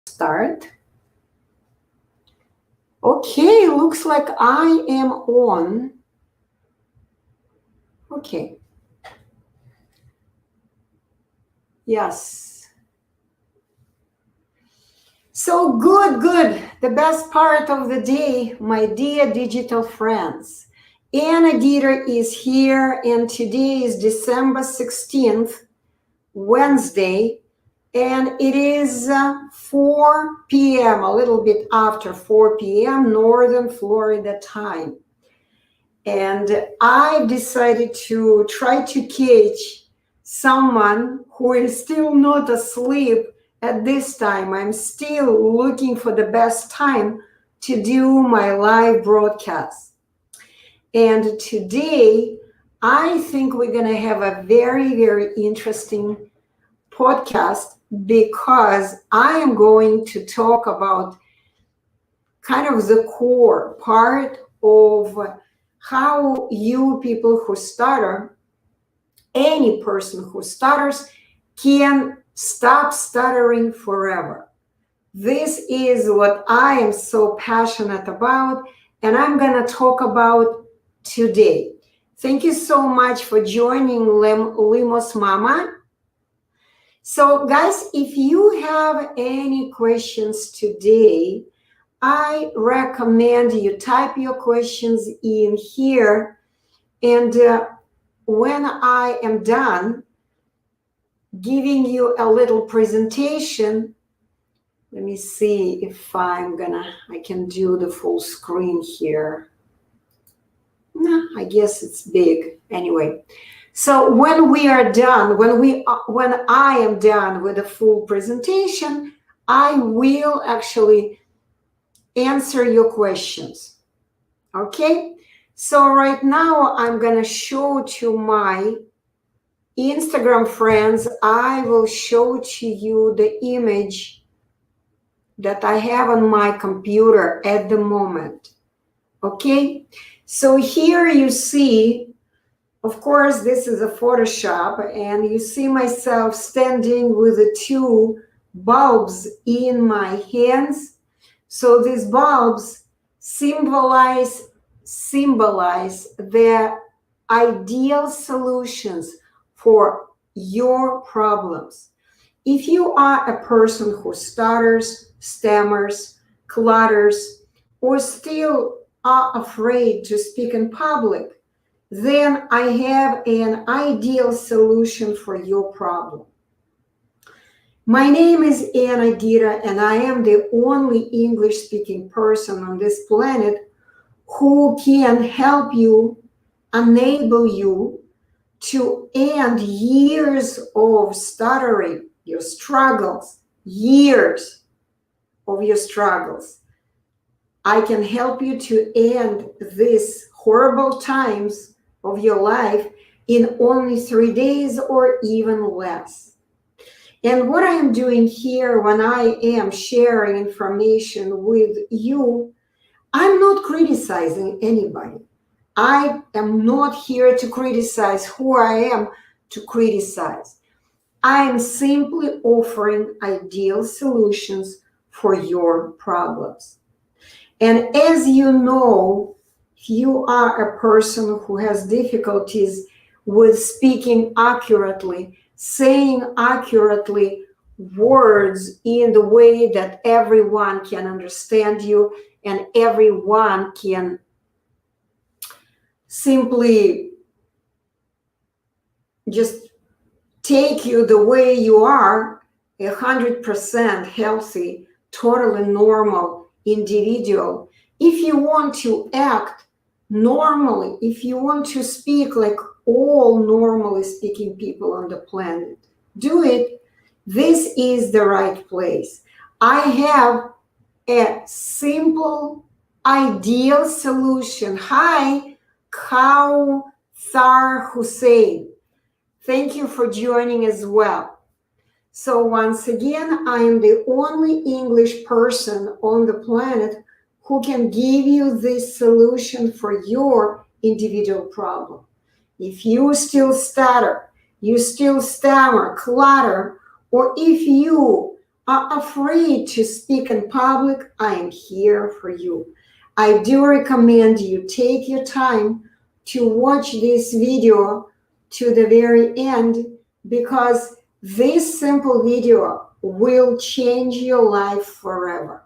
Start. Okay, looks like I am on. Okay. Yes. So good. The best part of the day, my dear digital friends. Anna Dieter is here, and today is December 16th, Wednesday, and it is 4 p.m., a little bit after 4 p.m. Northern Florida time. And I decided to try to catch someone who is still not asleep at this time. I'm still looking for the best time to do my live broadcast. And today, I think we're going to have a very interesting podcast because I am going to talk about kind of the core part of how you people who stutter, any person who stutters, can stop stuttering forever. This is what I am so passionate about, and I'm going to talk about today. Thank you so much for joining Limos Mama. So guys, if you have any questions today, I recommend you type your questions in here, and when I am done giving you a little presentation, let me see if I can do the full screen here. No, I guess it's big. Anyway, so when we are done, when I am done with the full presentation, I will actually answer your questions. Okay, so right now I'm gonna show to my Instagram friends, I will show to you the image that I have on my computer at the moment. Okay, so here you see, of course, this is a Photoshop, and you see myself standing with the two bulbs in my hands. So these bulbs symbolize the ideal solutions for your problems. If you are a person who stutters, stammers, clutters, or still are afraid to speak in public, then I have an ideal solution for your problem. My name is Anna Dieter, and I am the only English-speaking person on this planet who can help you, enable you to end years of stuttering, your struggles, years of your struggles. I can help you to end these horrible times of your life in only 3 days or even less. And what I am doing here when I am sharing information with you, I'm not criticizing anybody. I am not here to criticize who I am to criticize. I am simply offering ideal solutions for your problems. And as you know, if you are a person who has difficulties with speaking accurately, saying accurately words in the way that everyone can understand you and everyone can simply just take you the way you are, 100% healthy, totally normal individual. If you want to act normally, if you want to speak like all normally speaking people on the planet, do it. This is the right place. I have a simple, ideal solution. Hi, Kauthar Hussein. Thank you for joining as well. So once again, I am the only English person on the planet who can give you this solution for your individual problem. If you still stutter, you still stammer, clutter, or if you are afraid to speak in public, I am here for you. I do recommend you take your time to watch this video to the very end, because this simple video will change your life forever.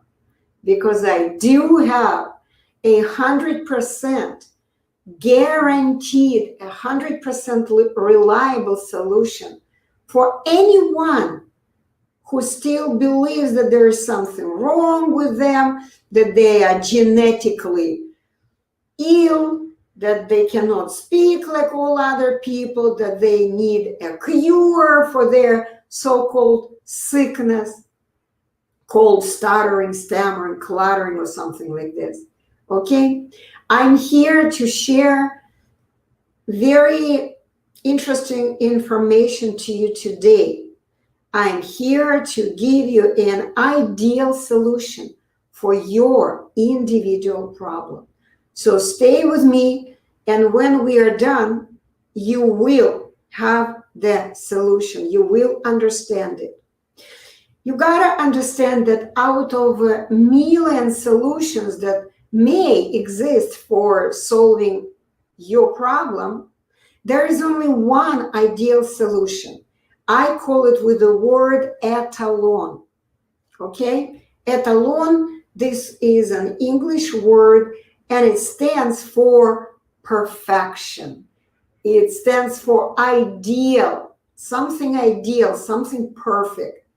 Because I do have 100% guaranteed, 100% reliable solution for anyone who still believes that there is something wrong with them, that they are genetically ill, that they cannot speak like all other people, that they need a cure for their so-called sickness called stuttering, stammering, cluttering, or something like this. Okay? I'm here to share very interesting information to you today. I'm here to give you an ideal solution for your individual problem. So stay with me, and when we are done, you will have the solution. You will understand it. You gotta understand that out of a million solutions that may exist for solving your problem, there is only one ideal solution. I call it with the word etalon. Okay? Etalon, this is an English word, and it stands for perfection. It stands for ideal, something perfect.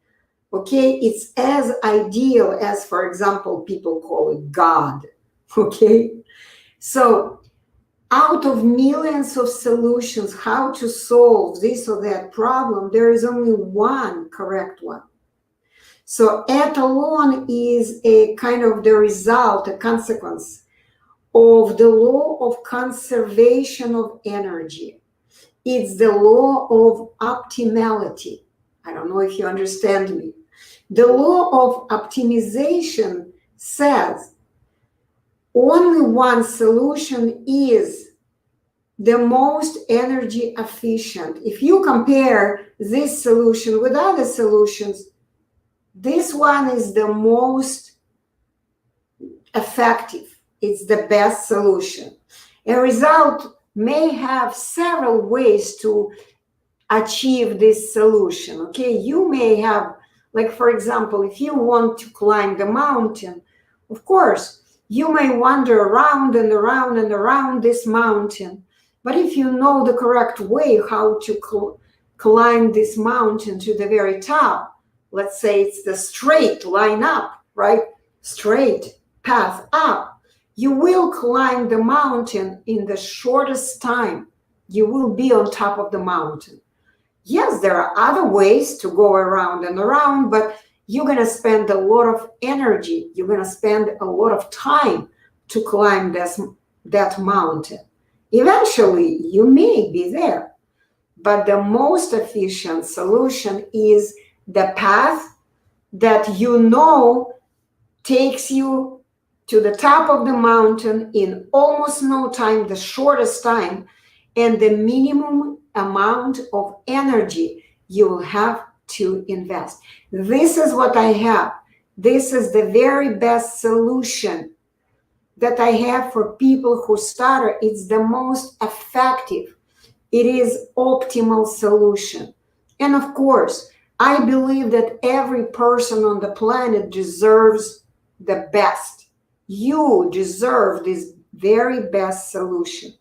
Okay? It's as ideal as, for example, people call it God. Okay? So, out of millions of solutions how to solve this or that problem, there is only one correct one. So etalon is a kind of the result, a consequence of the law of conservation of energy. It's the law of optimality. I don't know if you understand me. The law of optimization says only one solution is the most energy efficient. If you compare this solution with other solutions, this one is the most effective. It's the best solution. A result may have several ways to achieve this solution. Okay, you may have, like, for example, if you want to climb the mountain, of course, you may wander around and around and around this mountain. But if you know the correct way how to climb this mountain to the very top, let's say it's the straight line up, right? Straight path up, you will climb the mountain in the shortest time. You will be on top of the mountain. Yes, there are other ways to go around and around, but you're going to spend a lot of energy. You're going to spend a lot of time to climb that mountain. Eventually, you may be there. But the most efficient solution is the path that you know takes you to the top of the mountain in almost no time, the shortest time, and the minimum amount of energy you will have to invest. This is what I have. This is the very best solution that I have for people who stutter. It's the most effective. It is optimal solution. And of course, I believe that every person on the planet deserves the best. You deserve this very best solution.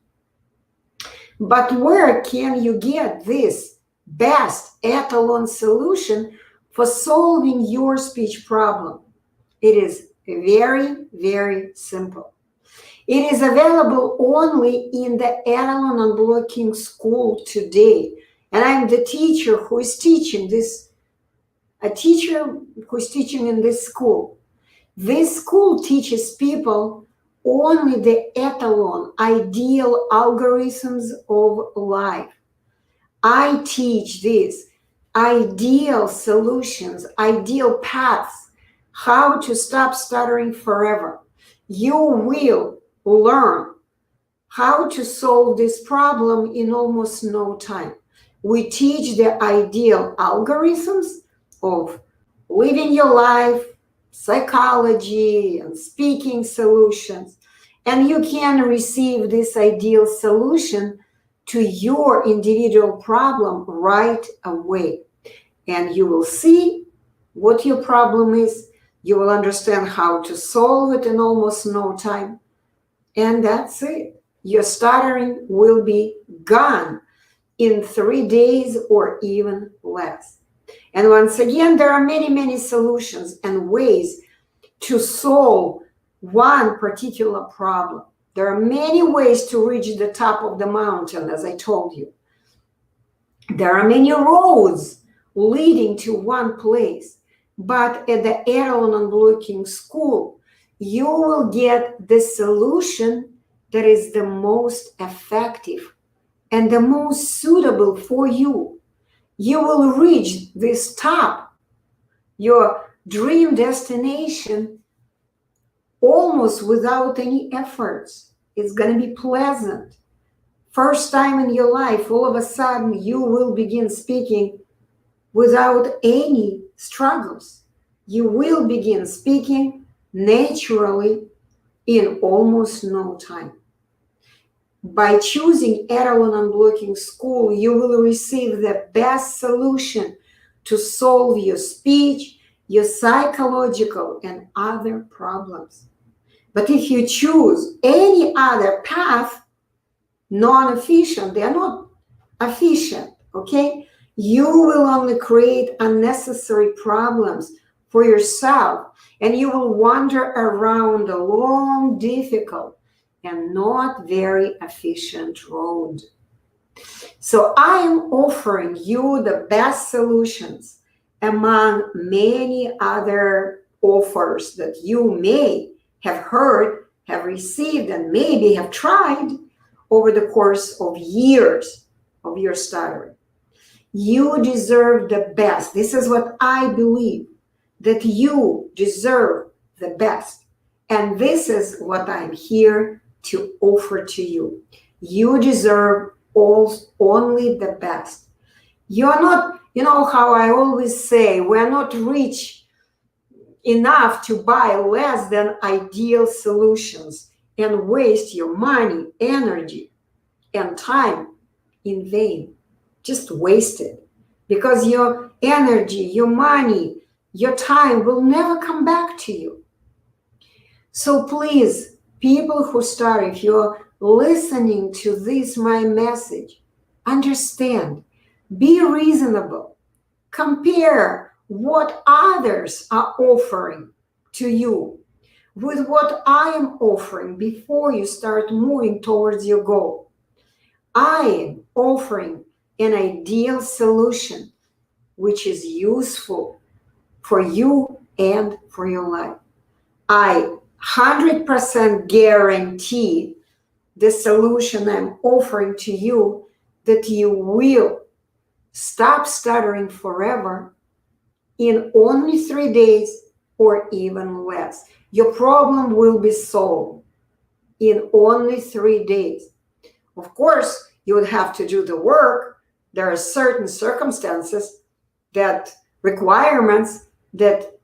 But where can you get this best etalon solution for solving your speech problem? It is very, very simple. It is available only in the Etalon Unblocking School today. And I'm the teacher who is teaching this, a teacher who is teaching in this school. This school teaches people only the etalon, ideal algorithms of life. I teach these ideal solutions, ideal paths, how to stop stuttering forever. You will learn how to solve this problem in almost no time. We teach the ideal algorithms of living your life, psychology, and speaking solutions. And you can receive this ideal solution to your individual problem right away. And you will see what your problem is. You will understand how to solve it in almost no time. And that's it. Your stuttering will be gone in 3 days or even less. And once again, there are many, many solutions and ways to solve one particular problem. There are many ways to reach the top of the mountain, as I told you. There are many roads leading to one place, but at the Errol Unblocking School, you will get the solution that is the most effective and the most suitable for you. You will reach this top, your dream destination, almost without any efforts. It's going to be pleasant. First time in your life, all of a sudden, you will begin speaking without any struggles. You will begin speaking naturally in almost no time. By choosing Errol Unblocking School, you will receive the best solution to solve your speech, your psychological, and other problems. But if you choose any other path, non-efficient, they are not efficient, okay? You will only create unnecessary problems for yourself, and you will wander around a long, difficult, and not very efficient road. So I am offering you the best solutions among many other offers that you may have heard, have received, and maybe have tried over the course of years of your stuttering. You deserve the best. This is what I believe, that you deserve the best. And this is what I'm here to offer to you. You deserve only the best. You're not, you know how I always say, we're not rich enough to buy less than ideal solutions and waste your money, energy, and time in vain. Just waste it. Because your energy, your money, your time will never come back to you. So please, people who stutter, if you're listening to this, my message, understand, be reasonable, compare what others are offering to you with what I am offering before you start moving towards your goal. I am offering an ideal solution which is useful for you and for your life. I 100% guarantee the solution I'm offering to you that you will stop stuttering forever in only 3 days or even less. Your problem will be solved in only 3 days. Of course, you would have to do the work. There are certain circumstances, that requirements that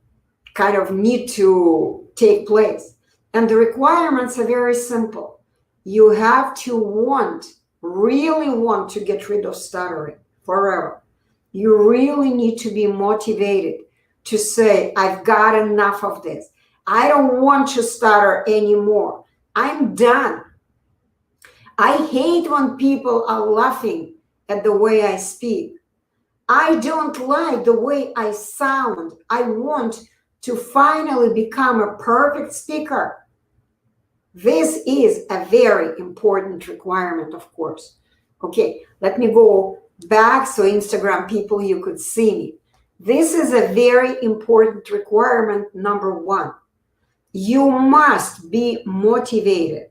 kind of need to take place. And the requirements are very simple. You have to really want to get rid of stuttering forever. You really need to be motivated to say, I've got enough of this. I don't want to stutter anymore. I'm done. I hate when people are laughing at the way I speak. I don't like the way I sound. I want to finally become a perfect speaker. This is a very important requirement, of course. Okay, let me go back so Instagram people, you could see me. This is a very important requirement, number 1. You must be motivated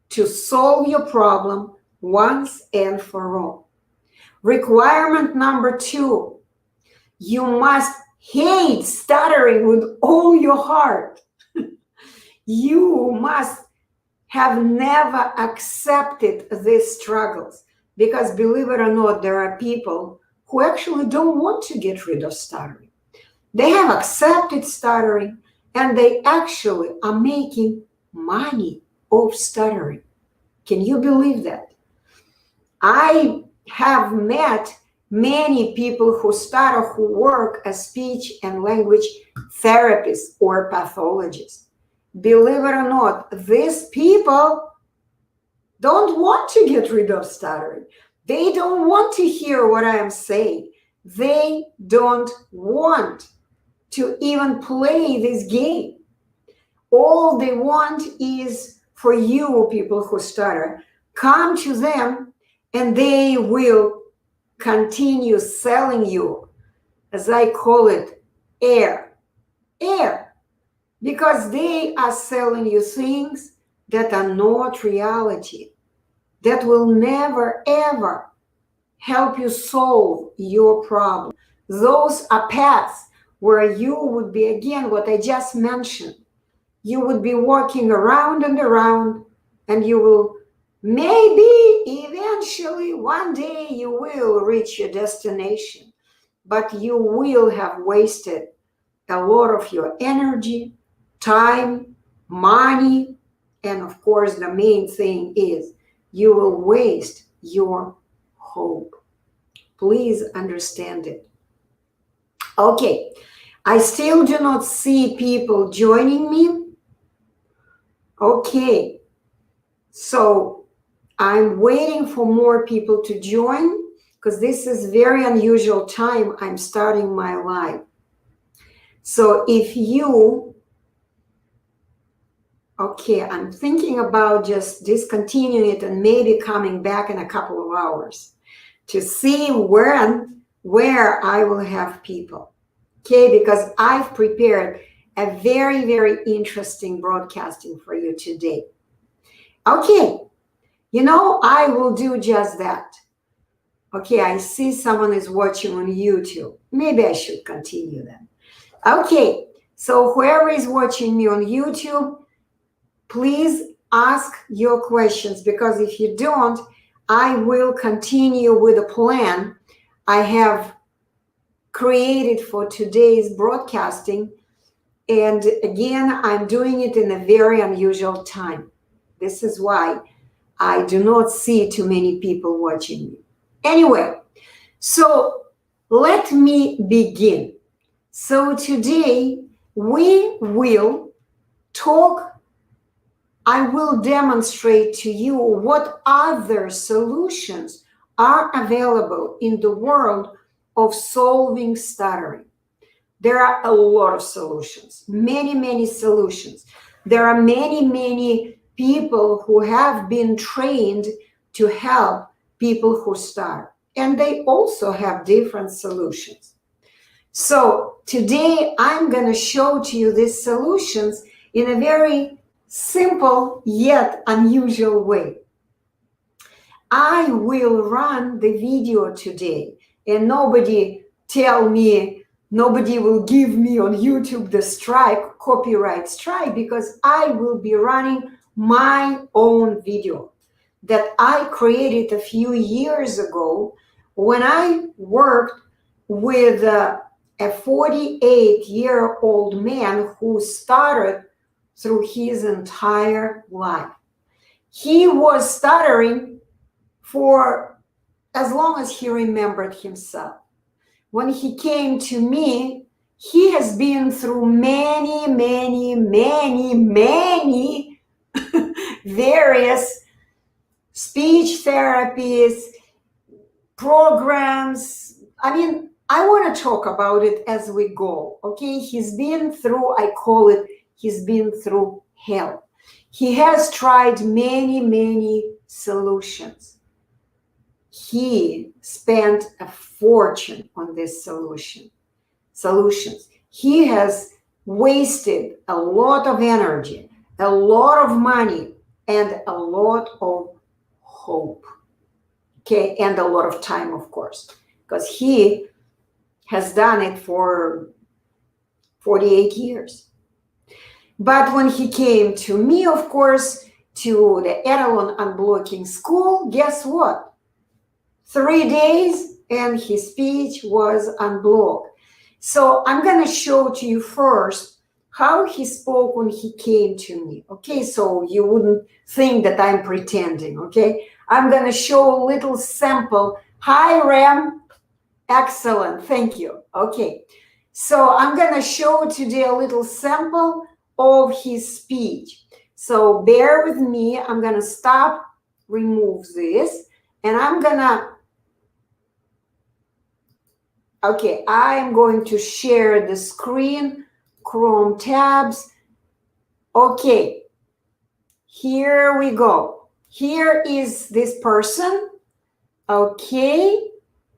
to solve your problem once and for all. Requirement number 2, you must hate stuttering with all your heart. You must have never accepted these struggles, because believe it or not, there are people who actually don't want to get rid of stuttering. They have accepted stuttering, and they actually are making money off stuttering. Can you believe that? I have met many people who stutter who work as speech and language therapists or pathologists. Believe it or not, these people don't want to get rid of stuttering. They don't want to hear what I am saying. They don't want to even play this game. All they want is for you people who stutter, come to them and they will continue selling you, as I call it, air. Because they are selling you things that are not reality, that will never ever help you solve your problem. Those are paths where you would be, again, what I just mentioned. You would be walking around and around, and you will maybe eventually one day you will reach your destination, but you will have wasted a lot of your energy, time, money, and of course, the main thing is you will waste your hope. Please understand it. Okay, I still do not see people joining me. Okay, so I'm waiting for more people to join because this is very unusual time I'm starting my live. So if you, okay, I'm thinking about just discontinuing it and maybe coming back in a couple of hours to see where I will have people. Okay, because I've prepared a very, very interesting broadcasting for you today. Okay, I will do just that. Okay, I see someone is watching on YouTube. Maybe I should continue then. Okay, so whoever is watching me on YouTube, please ask your questions, because if you don't, I will continue with a plan I have created for today's broadcasting. And again, I'm doing it in a very unusual time. This is why I do not see too many people watching me. Anyway, so let me begin. So today we will talk, I will demonstrate to you what other solutions are available in the world of solving stuttering. There are a lot of solutions, many, many solutions. There are many, many people who have been trained to help people who stutter, and they also have different solutions. So today I'm going to show to you these solutions in a very simple yet unusual way. I will run the video today, and nobody will give me on YouTube the copyright strike, because I will be running my own video that I created a few years ago when I worked with a 48-year-old man who stuttered through his entire life. He was stuttering for as long as he remembered himself. When he came to me, he has been through many, many, many, many various speech therapies, programs. I mean, I want to talk about it as we go, okay? He's been through, I call it, he's been through hell. He has tried many, many solutions. He spent a fortune on this solutions. He has wasted a lot of energy, a lot of money, and a lot of hope. Okay, and a lot of time, of course, because he has done it for 48 years. But when he came to me, of course, to the Etalon Unblocking School, guess what? 3 days and his speech was unblocked. So I'm going to show to you first how he spoke when he came to me. Okay, so you wouldn't think that I'm pretending. Okay, I'm going to show a little sample. Hi, Ram. Excellent. Thank you. Okay, so I'm going to show today a little sample of his speech. So bear with me. I'm going to stop, remove this, and I'm going to, okay, I'm going to share the screen, Chrome tabs. Okay, here we go. Here is this person. Okay,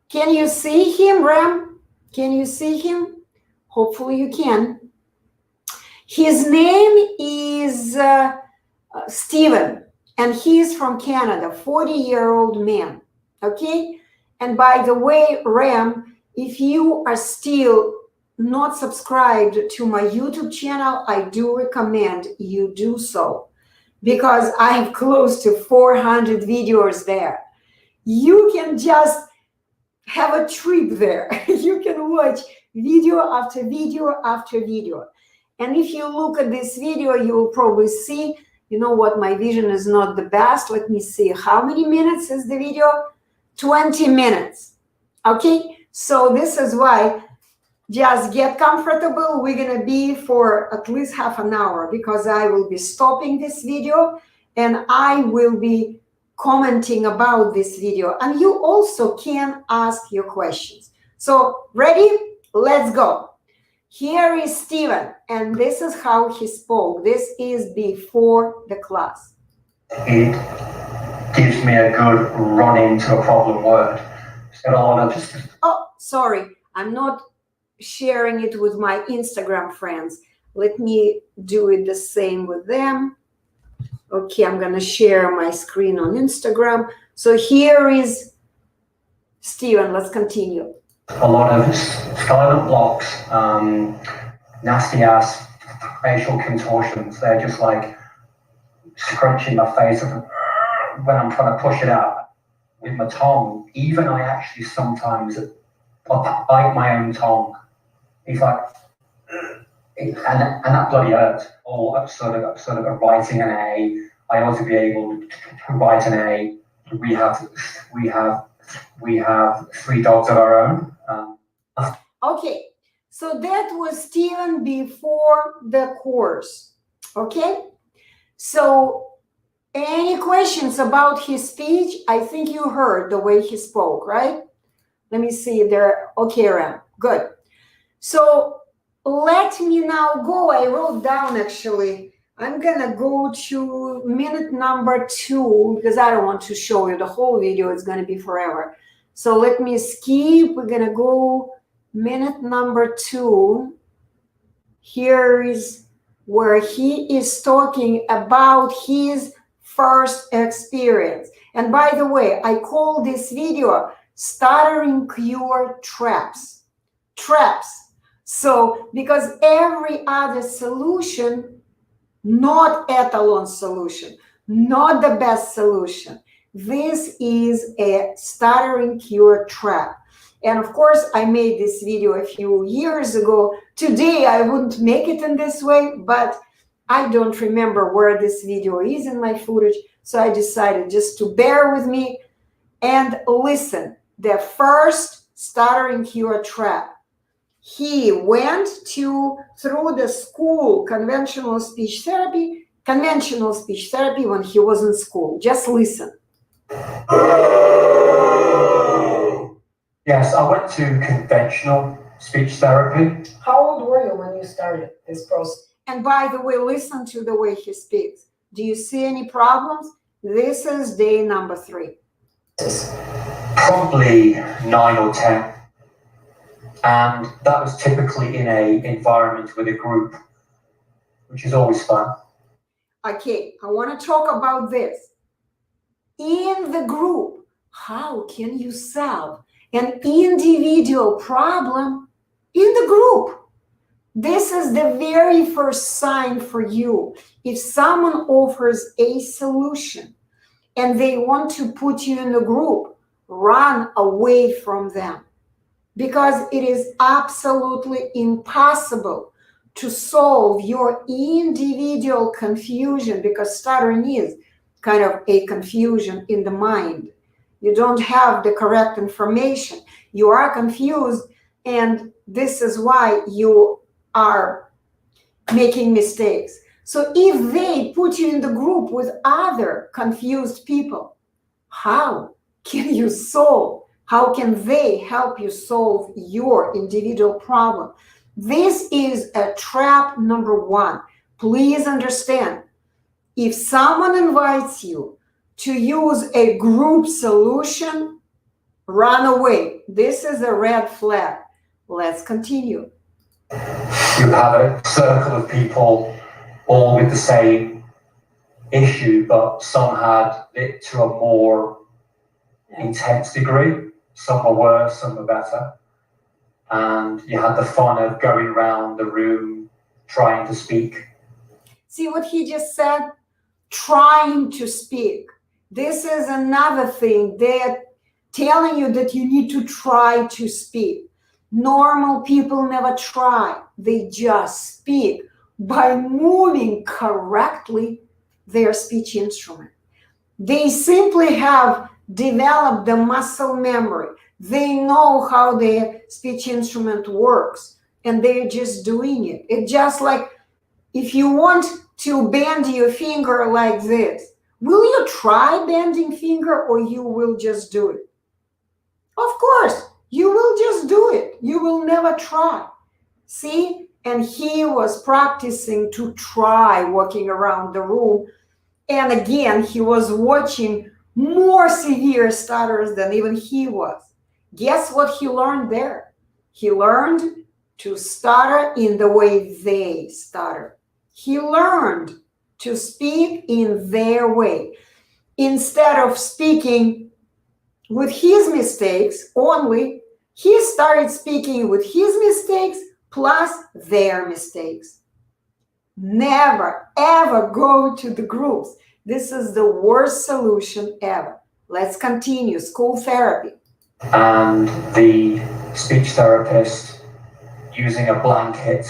can you see him, Ram? Can you see him? Hopefully you can. His name is Steven, and he's from Canada, 40-year-old man. Okay, and by the way, Ram, if you are still not subscribed to my YouTube channel, I do recommend you do so, because I have close to 400 videos there. You can just have a trip there. You can watch video after video after video. And if you look at this video, you will probably see, you know what, my vision is not the best. Let me see, how many minutes is the video? 20 minutes. Okay, so this is why, just get comfortable. We're gonna be for at least half an hour, because I will be stopping this video and I will be commenting about this video, and you also can ask your questions. So ready? Let's go. Here is Steven, and this is how he spoke. This is before the class. It gives me a good run into a problem word. Oh, sorry, I'm not sharing it with my Instagram friends. Let me do it the same with them. Okay, I'm going to share my screen on Instagram. So here is Steven. Let's continue. A lot of silent blocks, nasty ass facial contortions. They're just like scrunching my face when I'm trying to push it out with my tongue. Even I actually sometimes bite my own tongue. It's like, and that bloody hurts. Or I'm sort of writing an A. I ought to be able to write an A. We have 3 dogs of our own. Okay, so that was Steven before the course. Okay, so any questions about his speech? I think you heard the way he spoke, right? Let me see there. Okay, Ram, good. So let me now go. I wrote down, actually, I'm gonna go to minute number 2, because I don't want to show you the whole video. It's gonna be forever. So let me skip. We're gonna go minute number 2. Here is where he is talking about his first experience. And by the way, I call this video Stuttering Cure Traps. Traps. So, because every other solution, not etalon solution, not the best solution. This is a stuttering cure trap. And of course, I made this video a few years ago. Today, I wouldn't make it in this way, but I don't remember where this video is in my footage. So I decided just to bear with me and listen. The first stuttering cure trap. He went through the school conventional speech therapy when he was in school. Just listen. Yes, I went to conventional speech therapy. How old were you when you started this process? And by the way, listen to the way he speaks. Do you see any problems? This is day number 3. Probably 9 or 10. And that was typically in an environment with a group, which is always fun. Okay, I want to talk about this. In the group, how can you solve an individual problem in the group? This is the very first sign for you. If someone offers a solution and they want to put you in the group, run away from them. because it is absolutely impossible to solve your individual confusion, because stuttering is kind of a confusion in the mind. You don't have the correct information. You are confused, and this is why you are making mistakes. So if they put you in the group with other confused people, how can you solve? How can they help you solve your individual problem? This is a trap number one. Please understand, if someone invites you to use a group solution, run away. This is a red flag. Let's continue. You have a circle of people all with the same issue, but some had it to a more intense degree. Some were worse, some were better. And you had the fun of going around the room trying to speak. See what he just said? Trying to speak. This is another thing, that telling you that you need to try to speak. Normal people never try. They just speak by moving correctly their speech instrument. They simply have developed the muscle memory. They know how their speech instrument works, and they're just doing it. It's just like if you want to bend your finger like this, will you try bending finger, or you will just do it? Of course, you will just do it. You will never try. See? And he was practicing to try walking around the room. And again, he was watching more severe stutterers than even he was. Guess what he learned there? He learned to stutter in the way they stutter. He learned to speak in their way. Instead of speaking with his mistakes only, he started speaking with his mistakes plus their mistakes. Never, ever go to the groups. This is the worst solution ever. Let's continue. School therapy. And the speech therapist using a blanket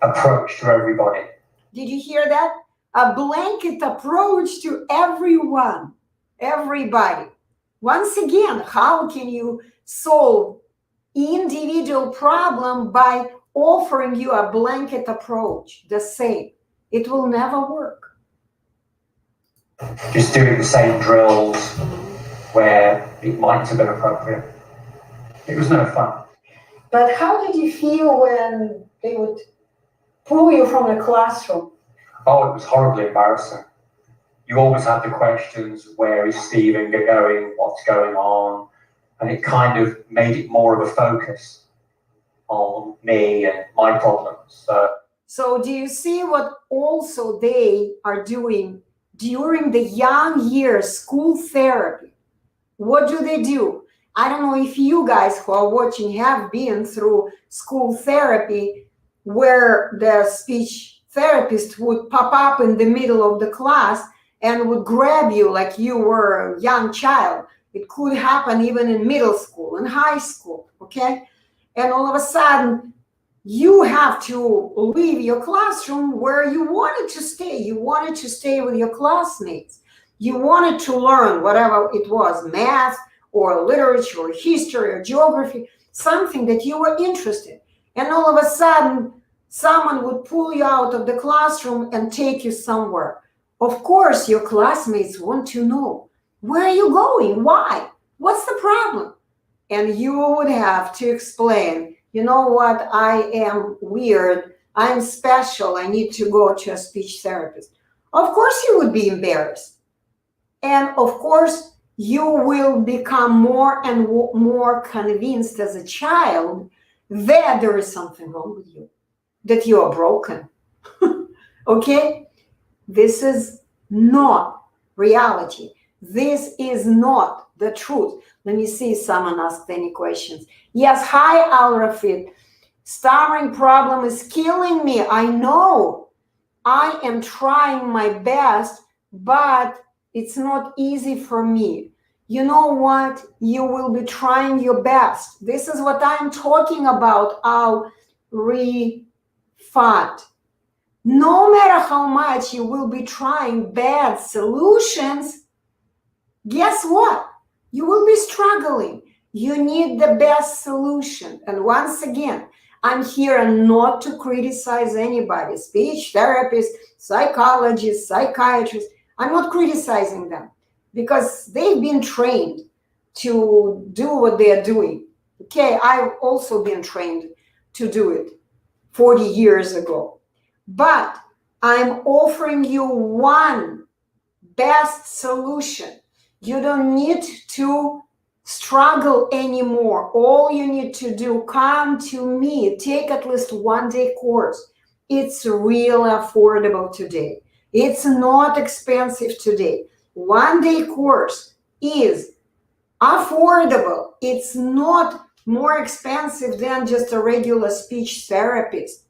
approach to everybody. Did you hear that? A blanket approach to everyone, everybody. Once again, how can you solve individual problem by offering you a blanket approach? The same. It will never work. Just doing the same drills where it might have been appropriate. It was no fun. But how did you feel when they would pull you from the classroom? Oh, it was horribly embarrassing. You always had the questions, where is Stephen going, what's going on? And it kind of made it more of a focus on me and my problems. So do you see what also they are doing during the young years, school therapy? What do? I don't know if you guys who are watching have been through school therapy, where the speech therapist would pop up in the middle of the class and would grab you like you were a young child. It could happen even in middle school and high school, okay? And all of a sudden, you have to leave your classroom where you wanted to stay. You wanted to stay with your classmates. You wanted to learn whatever it was, math or literature or history or geography, something that you were interested in. And all of a sudden, someone would pull you out of the classroom and take you somewhere. Of course, your classmates want to know, where are you going? Why? What's the problem? And you would have to explain, you know what, I am weird, I'm special, I need to go to a speech therapist. Of course you would be embarrassed. And of course, you will become more and more convinced as a child that there is something wrong with you, that you are broken. Okay? This is not reality. This is not the truth. Let me see if someone asked any questions. Yes, hi, Al-Rafid. Stuttering problem is killing me. I know. I am trying my best, but it's not easy for me. you know what? You will be trying your best. This is what I'm talking about, our refat. No matter how much you will be trying bad solutions, guess what? You will be struggling. You need the best solution. And once again, I'm here not to criticize anybody, speech therapists, psychologists, psychiatrists. I'm not criticizing them because they've been trained to do what they're doing. Okay, I've also been trained to do it 40 years ago. But I'm offering you one best solution. You don't need to struggle anymore. All you need to do, come to me, take at least 1-day course. It's really affordable today. It's not expensive today. 1-day course is affordable. It's not more expensive than just a regular speech therapist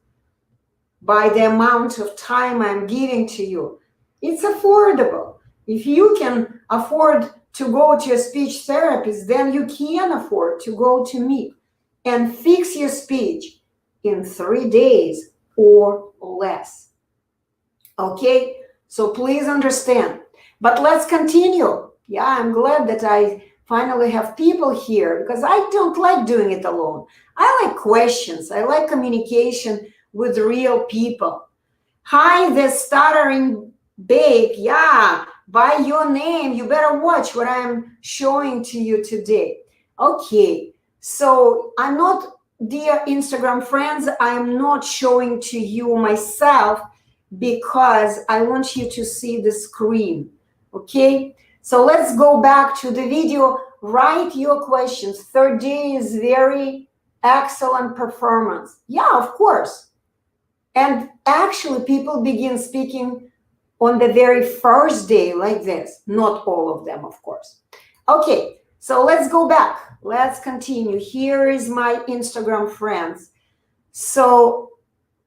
by the amount of time I'm giving to you. It's affordable. If you can afford to go to a speech therapist, then you can afford to go to me and fix your speech in 3 days or less. Okay? So please understand. But let's continue. Yeah, I'm glad that I finally have people here because I don't like doing it alone. I like questions. I like communication with real people. Hi, the stuttering babe. Yeah, by your name, you better watch what I'm showing to you today. Okay, so I'm not, dear Instagram friends, I'm not showing to you myself because I want you to see the screen. Okay, so let's go back to the video. Write your questions. 3rd day is very excellent performance. Yeah, of course. And actually, people begin speaking on the very 1st day like this. Not all of them, of course. Okay, so let's go back. Let's continue. Here is my Instagram friends. So,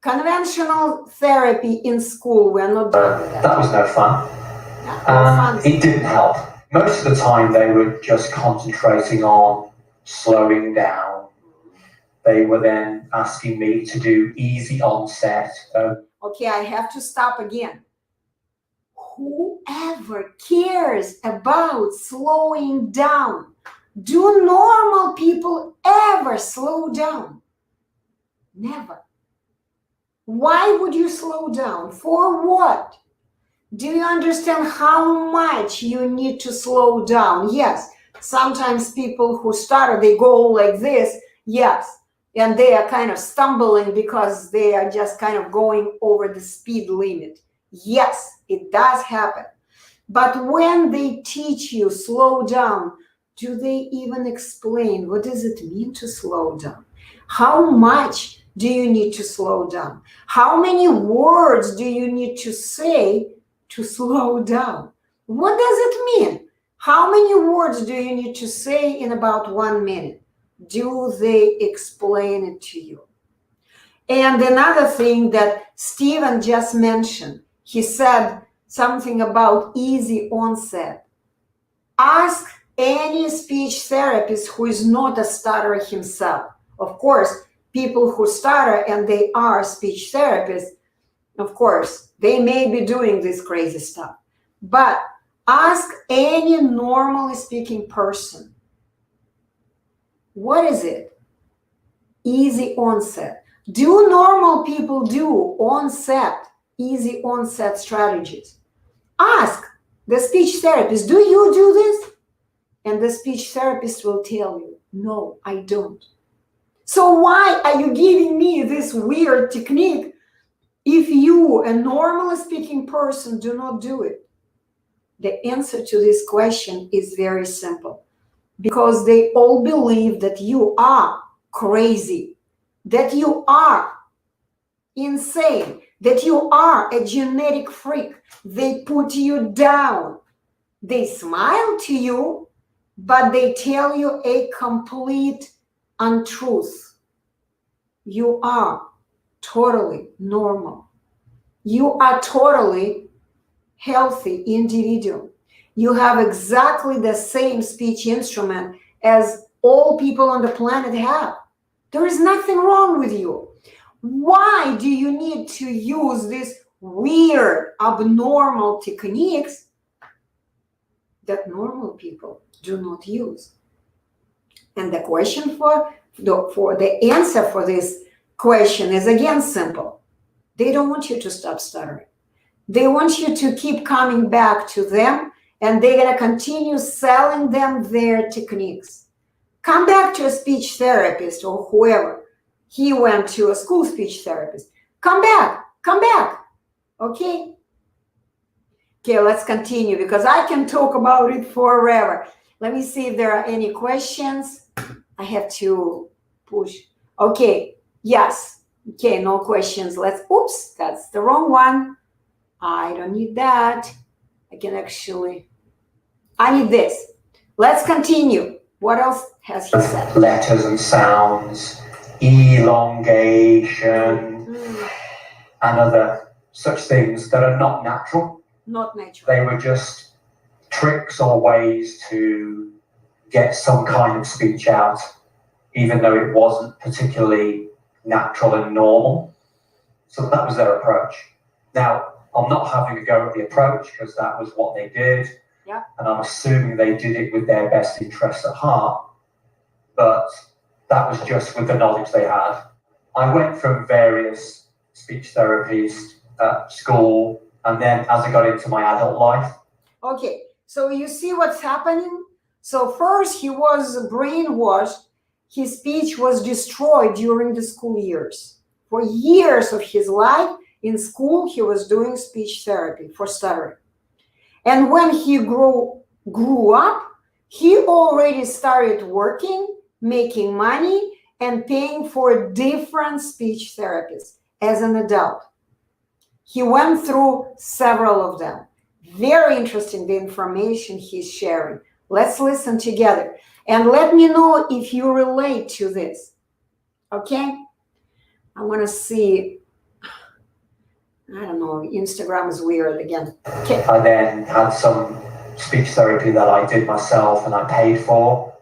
conventional therapy in school, we're not doing that. That was no fun. It didn't help. Most of the time, they were just concentrating on slowing down. They were then asking me to do easy onset. Okay, I have to stop again. Whoever cares about slowing down? Do normal people ever slow down? Never. Why would you slow down? For what? Do you understand how much you need to slow down? Yes, sometimes people who stutter, they go like this, yes, and they are kind of stumbling because they are just kind of going over the speed limit. Yes, it does happen. But when they teach you slow down, do they even explain what does it mean to slow down? How much do you need to slow down? How many words do you need to say to slow down? What does it mean? How many words do you need to say in about 1 minute? Do they explain it to you? And another thing that Stephen just mentioned, he said something about easy onset. Ask any speech therapist who is not a stutterer himself. Of course, people who stutter and they are speech therapists, of course, they may be doing this crazy stuff. But ask any normally speaking person, what is it? Easy onset. Do normal people do onset, easy onset strategies? Ask the speech therapist, do you do this? And the speech therapist will tell you, no, I don't. So why are you giving me this weird technique if you, a normally speaking person, do not do it? The answer to this question is very simple. Because they all believe that you are crazy, that you are insane, that you are a genetic freak. They put you down. They smile to you, but they tell you a complete untruth. You are totally normal. You are totally healthy individual. You have exactly the same speech instrument as all people on the planet have. There is nothing wrong with you. Why do you need to use these weird, abnormal techniques that normal people do not use? And the question for the answer for this question is again simple. They don't want you to stop stuttering. They want you to keep coming back to them, and they're going to continue selling them their techniques. Come back to a speech therapist or whoever. He went to a school speech therapist. Come back, okay? Okay, let's continue because I can talk about it forever. Let me see if there are any questions. I have to push. Okay, yes. Okay, no questions. Oops, that's the wrong one. I don't need that. I need this. Let's continue. What else has he said? Letters and sounds, elongation, and other such things that are not natural. Not natural. They were just tricks or ways to get some kind of speech out, even though it wasn't particularly natural and normal. So that was their approach. Now, I'm not having a go at the approach because that was what they did. Yeah. And I'm assuming they did it with their best interests at heart. But that was just with the knowledge they had. I went from various speech therapies at school, and then as I got into my adult life. Okay, so you see what's happening? So first he was brainwashed. His speech was destroyed during the school years. For years of his life in school, he was doing speech therapy for stuttering. And when he grew up, he already started working, making money, and paying for different speech therapists as an adult. He went through several of them. Very interesting, the information he's sharing. Let's listen together. And let me know if you relate to this. Okay? I want to see. I don't know. Instagram is weird again. Okay. I then had some speech therapy that I did myself and I paid for.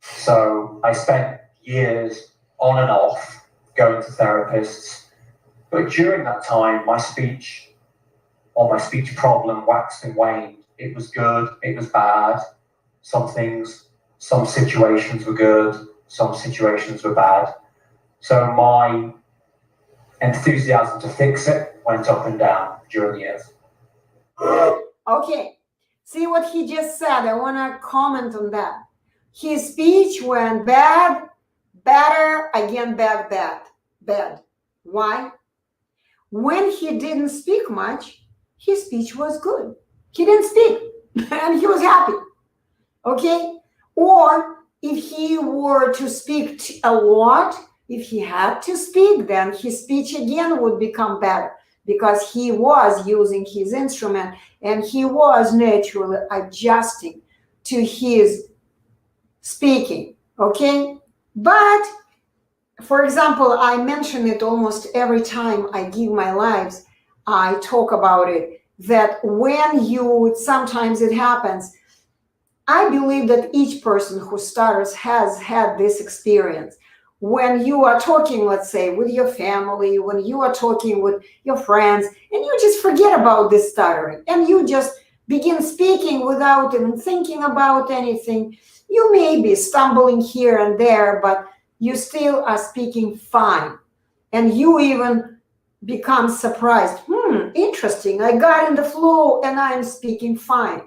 So I spent years on and off going to therapists. But during that time, my speech problem waxed and waned. It was good, it was bad. Some situations were good, some situations were bad. So my enthusiasm to fix it went up and down during the years. Okay, see what he just said. I want to comment on that. His speech went bad, better, again bad, bad. Why? When he didn't speak much, his speech was good. He didn't speak and he was happy. Okay? Or if he were to speak a lot, if he had to speak, then his speech again would become better because he was using his instrument and he was naturally adjusting to his speaking. Okay? But for example, I mention it almost every time I give my lives. I talk about it, that sometimes it happens. I believe that each person who stutters has had this experience. When you are talking, let's say, with your family, when you are talking with your friends, and you just forget about this stuttering, and you just begin speaking without even thinking about anything. You may be stumbling here and there, but you still are speaking fine. And you even become surprised. Interesting. I got in the flow and I'm speaking fine.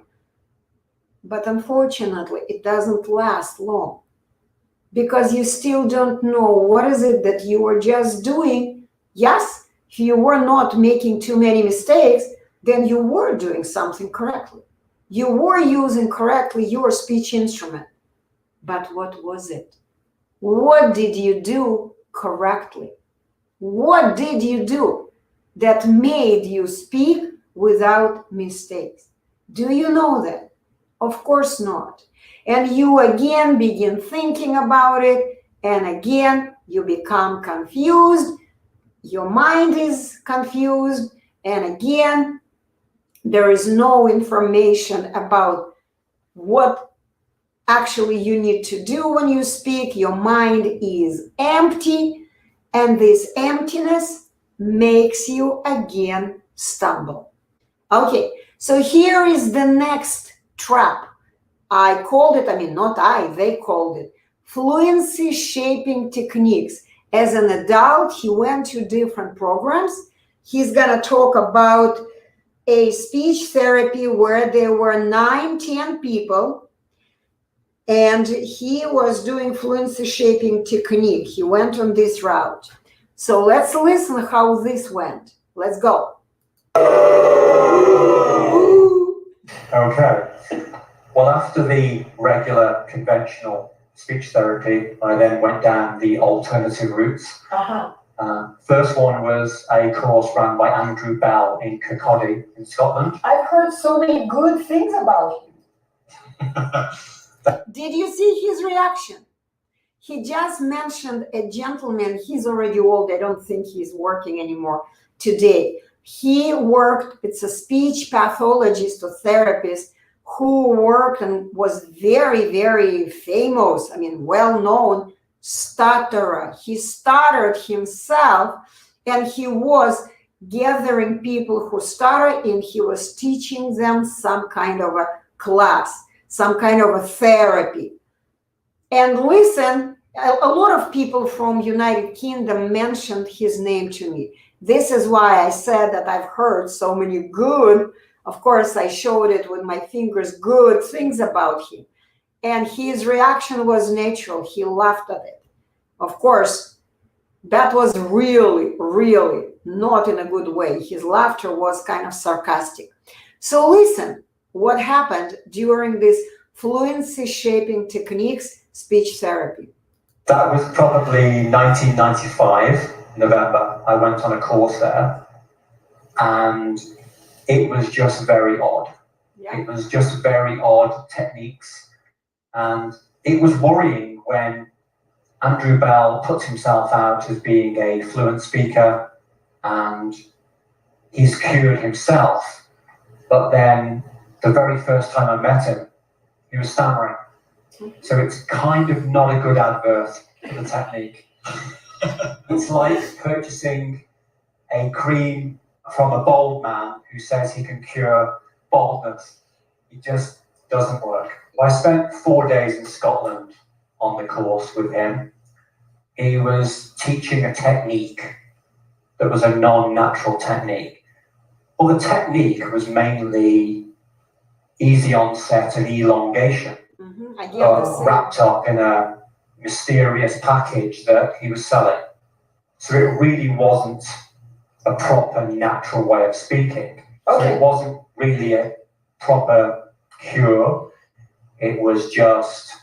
But unfortunately, it doesn't last long because you still don't know what is it that you were just doing. Yes, if you were not making too many mistakes, then you were doing something correctly. You were using correctly your speech instrument. But what was it? What did you do correctly? What did you do that made you speak without mistakes? Do you know that? Of course not. And you again begin thinking about it, and again you become confused. Your mind is confused, and again There is no information about what actually you need to do when you speak. Your mind is empty, and this emptiness makes you again stumble. Okay, so here is the next trap. I called it, not I, they called it fluency shaping techniques. As an adult, he went to different programs. He's going to talk about a speech therapy where there were 9-10 people, and he was doing fluency shaping technique. He went on this route. So let's listen how this went. Let's go. Okay. Well, after the regular conventional speech therapy, I then went down the alternative routes. First one was a course run by Andrew Bell in Kirkcaldy in Scotland. I've heard so many good things about him. Did you see his reaction? He just mentioned a gentleman. He's already old. I don't think he's working anymore today. He worked, it's a speech pathologist or therapist who worked and was very, very famous, well-known stutterer. He stuttered himself, and he was gathering people who stutter, and he was teaching them some kind of a class, some kind of a therapy. And listen, a lot of people from United Kingdom mentioned his name to me. This is why I said that I've heard so many good, of course I showed it with my fingers, good things about him. And his reaction was natural. He laughed at it. Of course, that was really, really not in a good way. His laughter was kind of sarcastic. So listen, what happened during this fluency shaping techniques speech therapy? That was probably 1995, November. I went on a course there, and it was just very odd. Yeah. It was just very odd techniques, and it was worrying when Andrew Bell puts himself out as being a fluent speaker, and he's cured himself. But then the very first time I met him, he was stammering. So it's kind of not a good advert for the technique. It's like purchasing a cream from a bald man who says he can cure baldness. It just doesn't work. I spent 4 days in Scotland on the course with him. He was teaching a technique that was a non-natural technique. Well, the technique was mainly easy onset and elongation, wrapped up in a mysterious package that he was selling. So it really wasn't a proper natural way of speaking. Okay. So it wasn't really a proper cure. It was just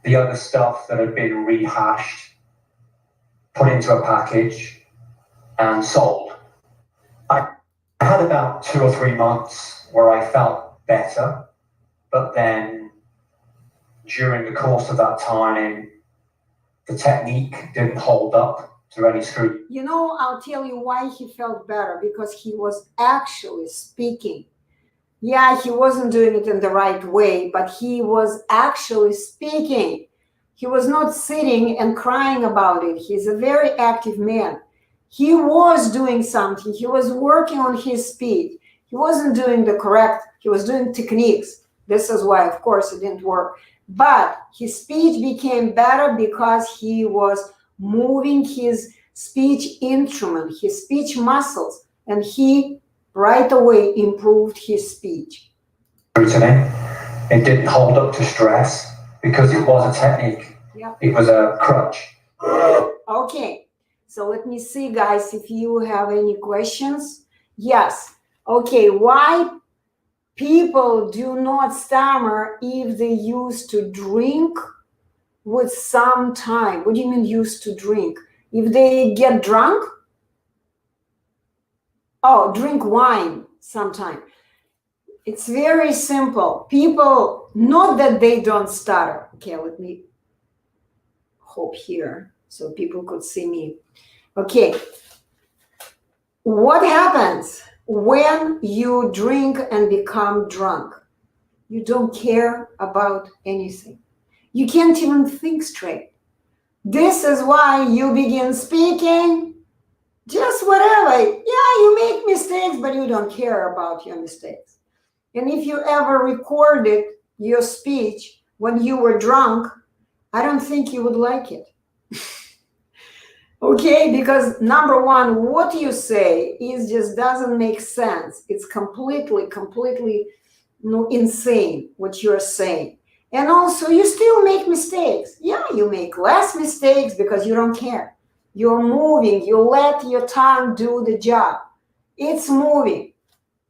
the other stuff that had been rehashed, put into a package, and sold. I had about 2 or 3 months where I felt better, but then during the course of that time, the technique didn't hold up to any scrutiny. I'll tell you why he felt better, because he was actually speaking. Yeah, he wasn't doing it in the right way, but he was actually speaking. He was not sitting and crying about it. He's a very active man. He was doing something. He was working on his speech. He wasn't doing the correct, he was doing techniques. This is why, of course, it didn't work. But his speech became better because he was moving his speech instrument, his speech muscles, and he right away improved his speech. It didn't hold up to stress because it was a technique. Yep. It was a crutch. Okay, so let me see, guys, if you have any questions. Yes. Okay, why people do not stammer if they used to drink with some time? What do you mean used to drink? If they get drunk? Oh, drink wine sometime. It's very simple. People, not that they don't stutter. Okay, let me hop here so people could see me. Okay. What happens? When you drink and become drunk, you don't care about anything. You can't even think straight. This is why you begin speaking just whatever. Yeah, you make mistakes, but you don't care about your mistakes. And if you ever recorded your speech when you were drunk, I don't think you would like it. Okay, because number one, what you say is just doesn't make sense. It's completely insane what you're saying. And also, you still make mistakes. Yeah, you make less mistakes because you don't care. You're moving. You let your tongue do the job. It's moving.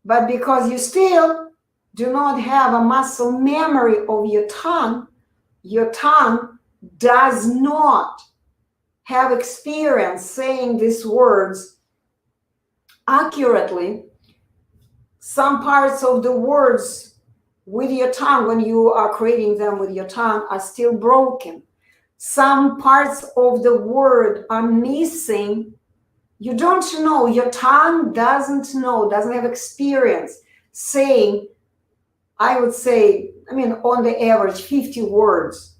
But because you still do not have a muscle memory of your tongue does not have experience saying these words accurately. Some parts of the words with your tongue, when you are creating them with your tongue, are still broken. Some parts of the word are missing. You don't know, your tongue doesn't have experience saying, I would say, on the average, 50 words,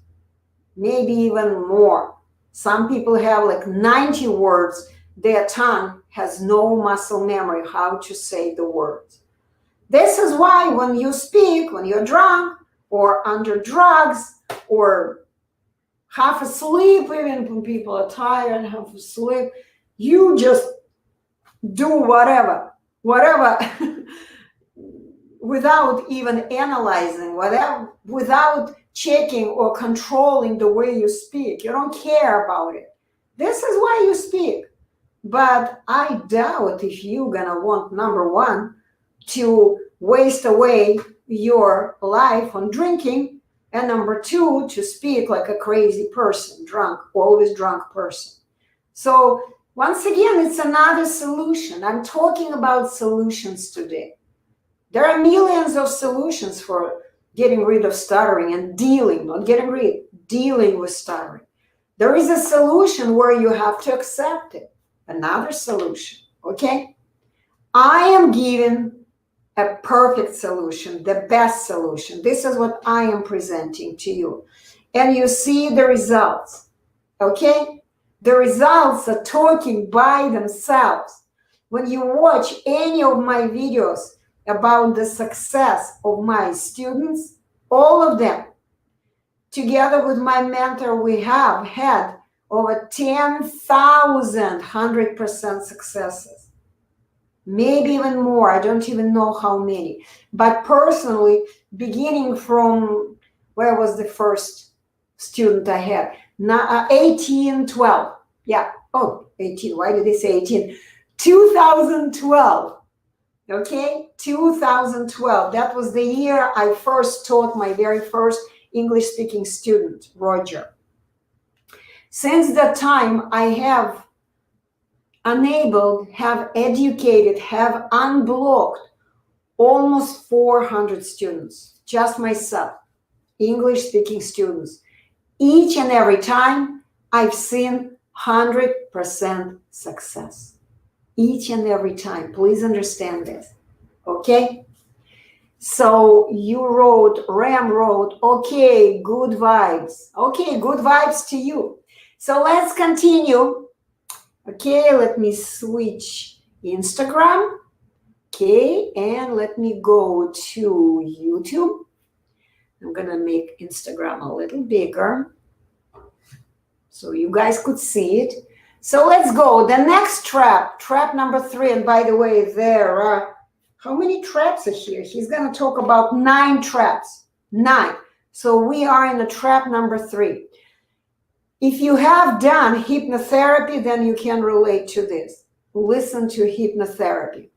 maybe even more. Some people have like 90 words. Their tongue has no muscle memory how to say the words. This is why when you speak, when you're drunk or under drugs or half asleep, even when people are tired, half asleep, you just do whatever without even analyzing, without checking or controlling the way you speak. You don't care about it. This is why you speak. But I doubt if you're gonna want, number one, to waste away your life on drinking, and number two, to speak like a crazy person, drunk, always drunk person. So once again, it's another solution. I'm talking about solutions today. There are millions of solutions for getting rid of stuttering and dealing with stuttering. There is a solution where you have to accept it. Another solution, okay? I am giving a perfect solution, the best solution. This is what I am presenting to you. And you see the results, okay? The results are talking by themselves. When you watch any of my videos about the success of my students, all of them, together with my mentor, we have had over 10,000 100% successes. Maybe even more, I don't even know how many. But personally, beginning from, where was the first student I had? 1812. Yeah, 18, why did they say 18? 2012. Okay, 2012. That was the year I first taught my very first English-speaking student, Roger. Since that time, I have enabled, have educated, have unblocked almost 400 students, just myself, English-speaking students. Each and every time, I've seen 100% success. Each and every time. Please understand this, okay? So Ram wrote, okay, good vibes. Okay, good vibes to you. So let's continue. Okay, let me switch Instagram. Okay, and let me go to YouTube. I'm gonna make Instagram a little bigger so you guys could see it. So let's go. The next trap number 3. And by the way, there are, how many traps are here? He's going to talk about 9 traps. 9. So we are in the trap number 3. If you have done hypnotherapy, then you can relate to this. Listen to hypnotherapy.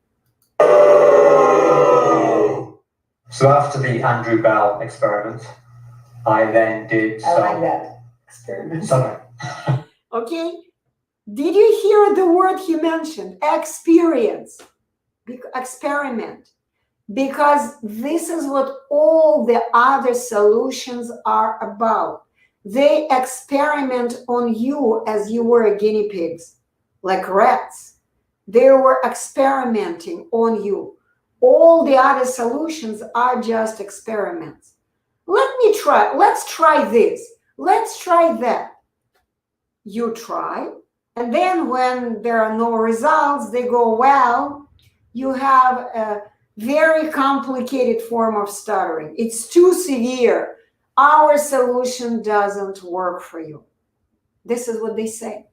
So after the Andrew Bell experiment, I then did some... I like that experiment. Sorry. Okay. Did you hear the word he mentioned? Experience, experiment. Because this is what all the other solutions are about. They experiment on you as you were guinea pigs, like rats. They were experimenting on you. All the other solutions are just experiments. Let's try this. Let's try that. You try, and then when there are no results, they go, well, you have a very complicated form of stuttering. It's too severe. Our solution doesn't work for you. This is what they say.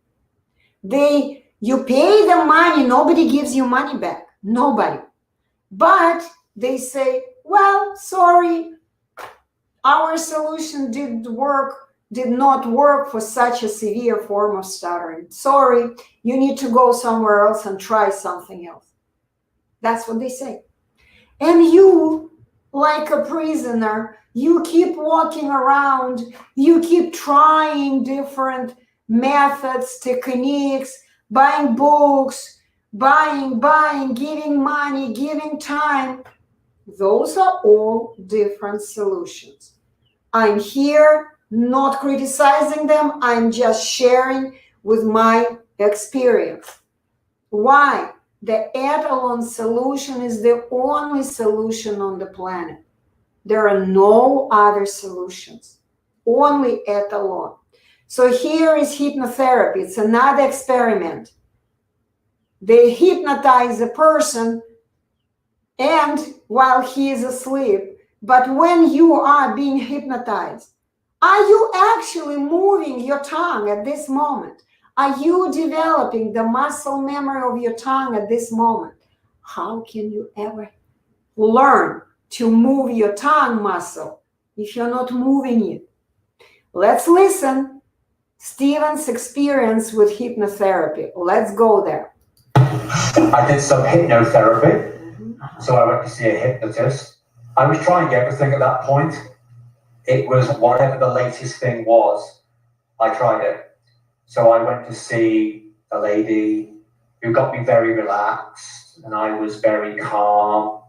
You pay the money, nobody gives you money back. Nobody. But they say, well, sorry, our solution did not work for such a severe form of stuttering. Sorry, you need to go somewhere else and try something else. That's what they say. And you, like a prisoner, you keep walking around, you keep trying different methods, techniques, buying books, buying, giving money, giving time. Those are all different solutions. I'm here not criticizing them. I'm just sharing with my experience. Why? The etalon solution is the only solution on the planet. There are no other solutions, only etalon. So here is hypnotherapy. It's another experiment. They hypnotize a person and while he is asleep, but when you are being hypnotized, are you actually moving your tongue at this moment? Are you developing the muscle memory of your tongue at this moment? How can you ever learn to move your tongue muscle if you're not moving it? Let's listen. Steven's experience with hypnotherapy. Let's go there. I did some hypnotherapy. So I went to see a hypnotist. I was trying everything at that point. It was whatever the latest thing was, I tried it. So I went to see a lady who got me very relaxed and I was very calm.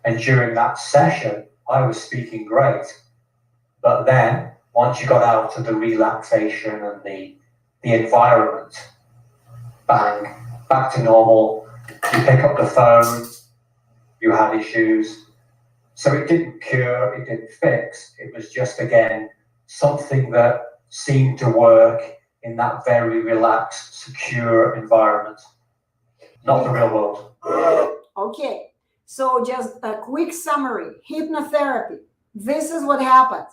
And during that session, I was speaking great. But then, once you got out of the relaxation and the environment, bang, back to normal. You pick up the phone, you had issues. So it didn't cure, it didn't fix. It was just, again, something that seemed to work in that very relaxed, secure environment. Not the real world. Okay, so just a quick summary. Hypnotherapy. This is what happens.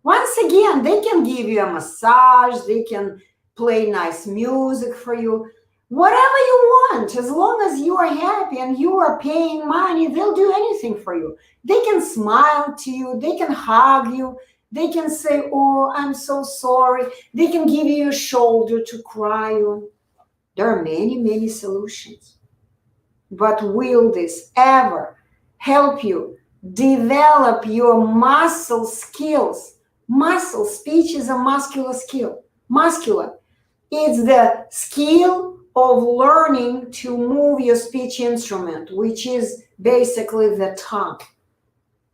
Once again, they can give you a massage, they can play nice music for you. Whatever you want, as long as you are happy and you are paying money, they'll do anything for you. They can smile to you, they can hug you, they can say, oh, I'm so sorry. They can give you a shoulder to cry on. There are many, many solutions. But will this ever help you develop your muscle skills? Muscle, speech is a muscular skill. Muscular. It's the skill of learning to move your speech instrument, which is basically the tongue.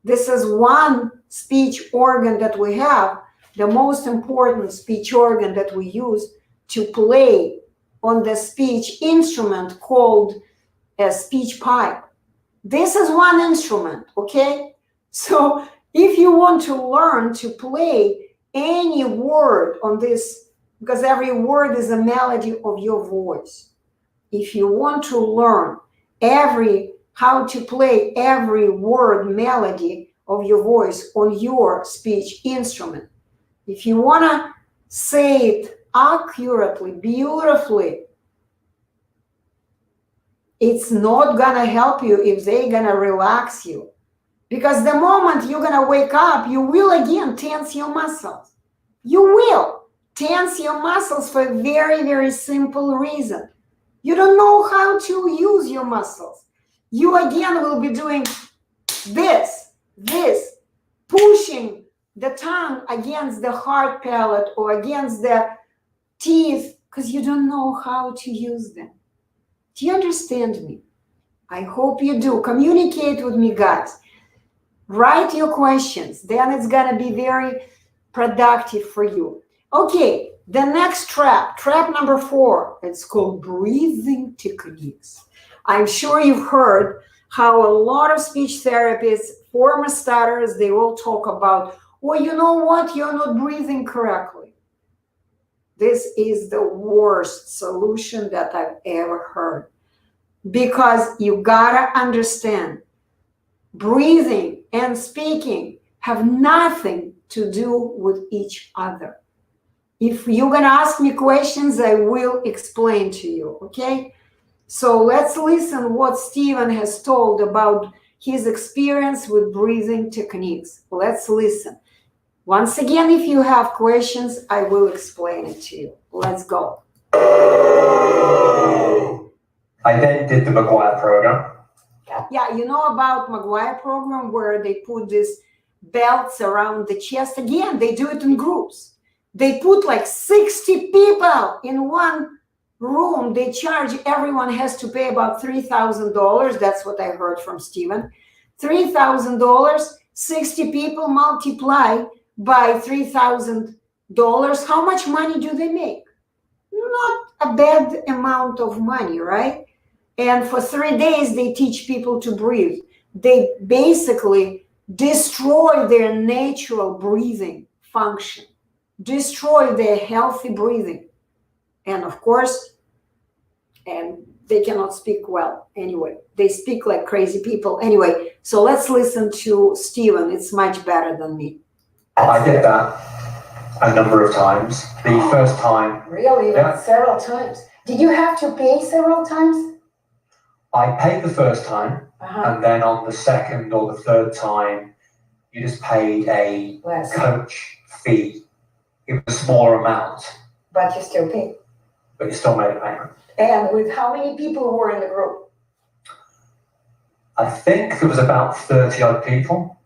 This is one speech organ that we have, the most important speech organ that we use to play on the speech instrument called a speech pipe. This is one instrument, okay? So if you want to learn to play any word on this, because every word is a melody of your voice. If you want to learn how to play every word melody of your voice on your speech instrument, if you want to say it accurately, beautifully, it's not going to help you if they're going to relax you. Because the moment you're going to wake up, you will again tense your muscles. You will tense your muscles for a very, very simple reason. You don't know how to use your muscles. You again will be doing this, pushing the tongue against the hard palate or against the teeth because you don't know how to use them. Do you understand me? I hope you do. Communicate with me, guys. Write your questions. Then it's going to be very productive for you. Okay, The next trap number 4, it's called breathing techniques. I'm sure you've heard how a lot of speech therapists, former stutters, they all talk about, well, you know what, you're not breathing correctly. This is the worst solution that I've ever heard. Because you gotta understand, breathing and speaking have nothing to do with each other. If you're gonna ask me questions, I will explain to you, okay? So let's listen what Steven has told about his experience with breathing techniques. Let's listen. Once again, if you have questions, I will explain it to you. Let's go. I then did the McGuire program. Yeah, you know about McGuire program where they put these belts around the chest. Again, they do it in groups. They put like 60 people in one room. They charge, everyone has to pay about $3,000. That's what I heard from Steven. $3,000, 60 people multiply by $3,000. How much money do they make? Not a bad amount of money, right? And for 3 days, they teach people to breathe. They basically destroy their natural breathing function, destroy their healthy breathing. And of course, and they cannot speak well anyway. They speak like crazy people anyway. So let's listen to Steven. It's much better than me. I did that a number of times. The first time. Really? Yeah. Several times. Did you have to pay several times? I paid the first time, and then on the second or the third time, you just paid a coach fee. It was a smaller amount. But you still paid. But you still made a payment. And with how many people were in the group? I think there was about 30 odd people.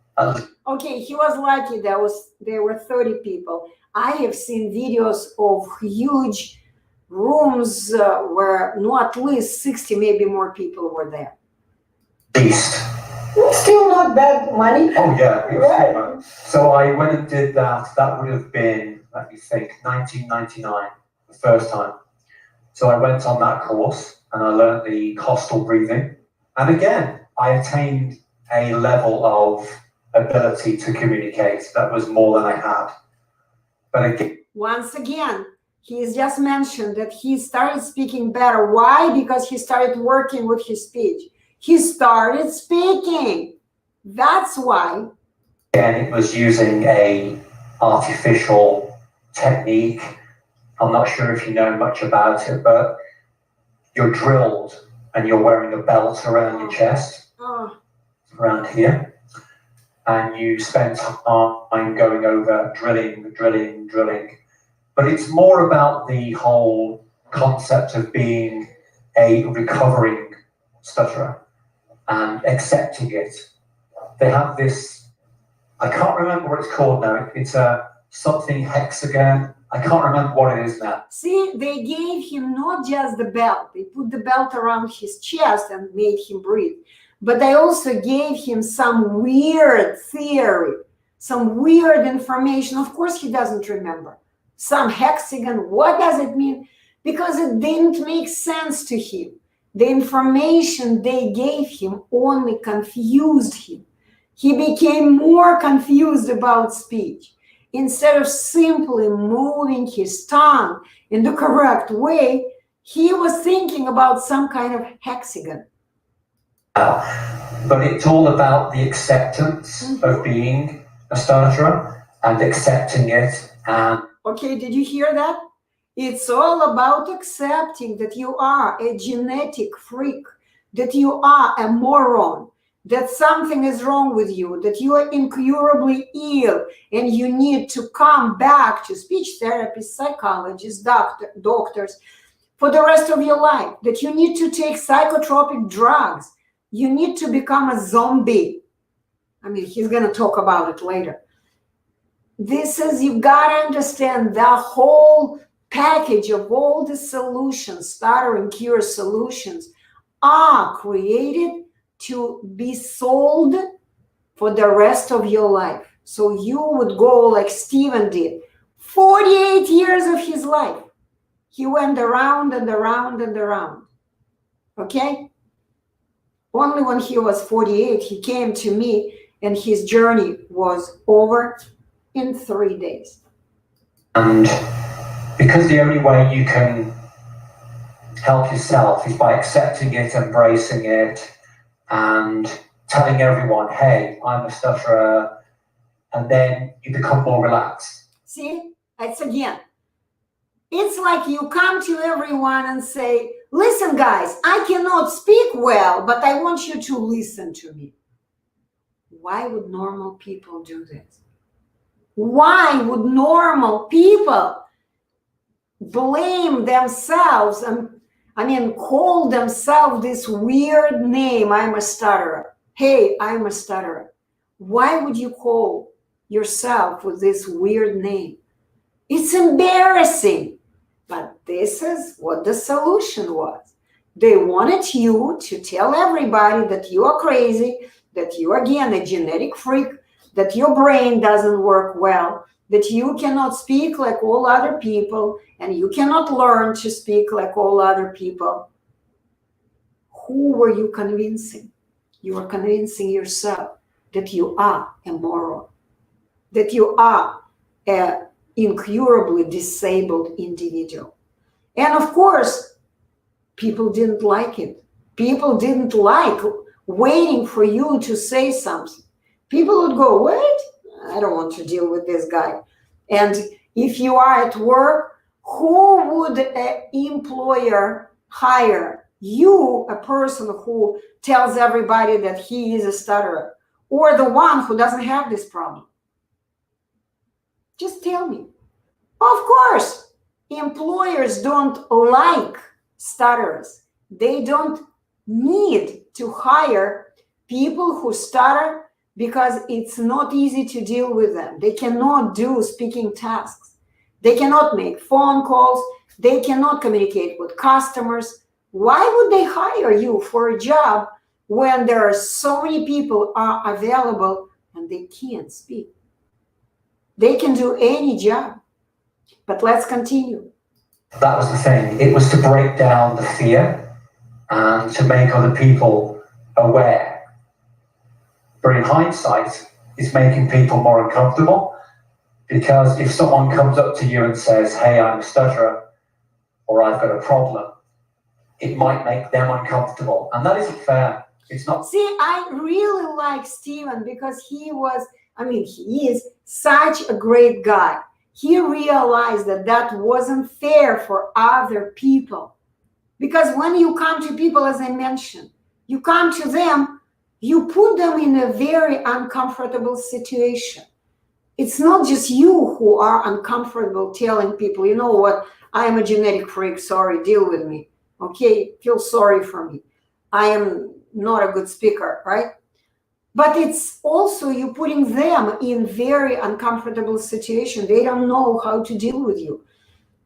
Okay, he was lucky. There were 30 people. I have seen videos of huge rooms where at least 60, maybe more people were there. Least. Still not bad money. Oh yeah, it was right. So I went and did that. That would have been, let me think, 1999, the first time. So I went on that course and I learned the costal breathing. And again, I attained a level of ability to communicate that was more than I had. But again, once again, he's just mentioned that he started speaking better. Why? Because he started working with his speech. He started speaking. That's why. And it was using a artificial technique. I'm not sure if you know much about it, but you're drilled and you're wearing a belt around your chest, around here. And you spend time going over drilling. But it's more about the whole concept of being a recovering stutterer and accepting it. They have this, I can't remember what it's called now. It's a something hexagon. I can't remember what it is now. See, they gave him not just the belt. They put the belt around his chest and made him breathe. But they also gave him some weird theory, some weird information. Of course, he doesn't remember. Some hexagon, what does it mean? Because it didn't make sense to him. The information they gave him only confused him. He became more confused about speech. Instead of simply moving his tongue in the correct way, he was thinking about some kind of hexagon. But it's all about the acceptance of being a stutterer and accepting it. And okay, did you hear that? It's all about accepting that you are a genetic freak, that you are a moron, that something is wrong with you, that you are incurably ill, and you need to come back to speech therapists, psychologists, doctors for the rest of your life, that you need to take psychotropic drugs. You need to become a zombie. I mean, he's going to talk about it later. This is, you got to understand the whole package of all the solutions, stutter and cure solutions, are created to be sold for the rest of your life. So you would go like Steven did, 48 years of his life. He went around and around and around. Okay? Only when he was 48, he came to me and his journey was over in 3 days. And because the only way you can help yourself is by accepting it, embracing it, and telling everyone, hey, I'm a stutterer, and then you become more relaxed. See, it's again. It's like you come to everyone and say, listen, guys, I cannot speak well, but I want you to listen to me. Why would normal people do this? Why would normal people blame themselves and, call themselves this weird name, I'm a stutterer. Hey, I'm a stutterer. Why would you call yourself with this weird name? It's embarrassing. But this is what the solution was. They wanted you to tell everybody that you are crazy, that you are, again, a genetic freak, that your brain doesn't work well, that you cannot speak like all other people, and you cannot learn to speak like all other people. Who were you convincing? You were convincing yourself that you are immoral, that you are a incurably disabled individual. And of course, people didn't like it. People didn't like waiting for you to say something. People would go, wait, I don't want to deal with this guy. And if you are at work, who would an employer hire? You, a person who tells everybody that he is a stutterer, or the one who doesn't have this problem? Just tell me. Of course, employers don't like stutterers. They don't need to hire people who stutter because it's not easy to deal with them. They cannot do speaking tasks. They cannot make phone calls. They cannot communicate with customers. Why would they hire you for a job when there are so many people are available and they can't speak? They can do any job. But let's continue. That was the thing. It was to break down the fear and to make other people aware. But in hindsight, it's making people more uncomfortable, because if someone comes up to you and says, hey, I'm a stutterer, or I've got a problem, it might make them uncomfortable. And that isn't fair. It's not. See, I really like Steven because he is such a great guy. He realized that that wasn't fair for other people. Because when you come to people, as I mentioned, you come to them, you put them in a very uncomfortable situation. It's not just you who are uncomfortable telling people, you know what, I am a genetic freak, sorry, deal with me. Okay, feel sorry for me. I am not a good speaker, right? But it's also you putting them in very uncomfortable situation. They don't know how to deal with you.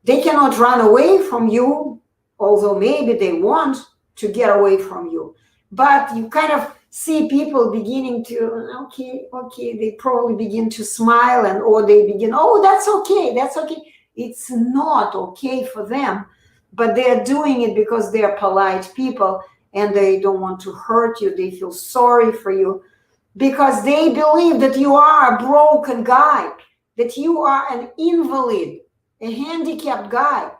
They cannot run away from you, although maybe they want to get away from you. But you kind of see people beginning to, okay, they probably begin to smile or they begin, oh, that's okay. It's not okay for them, but they're doing it because they're polite people and they don't want to hurt you. They feel sorry for you because they believe that you are a broken guy, that you are an invalid, a handicapped guy.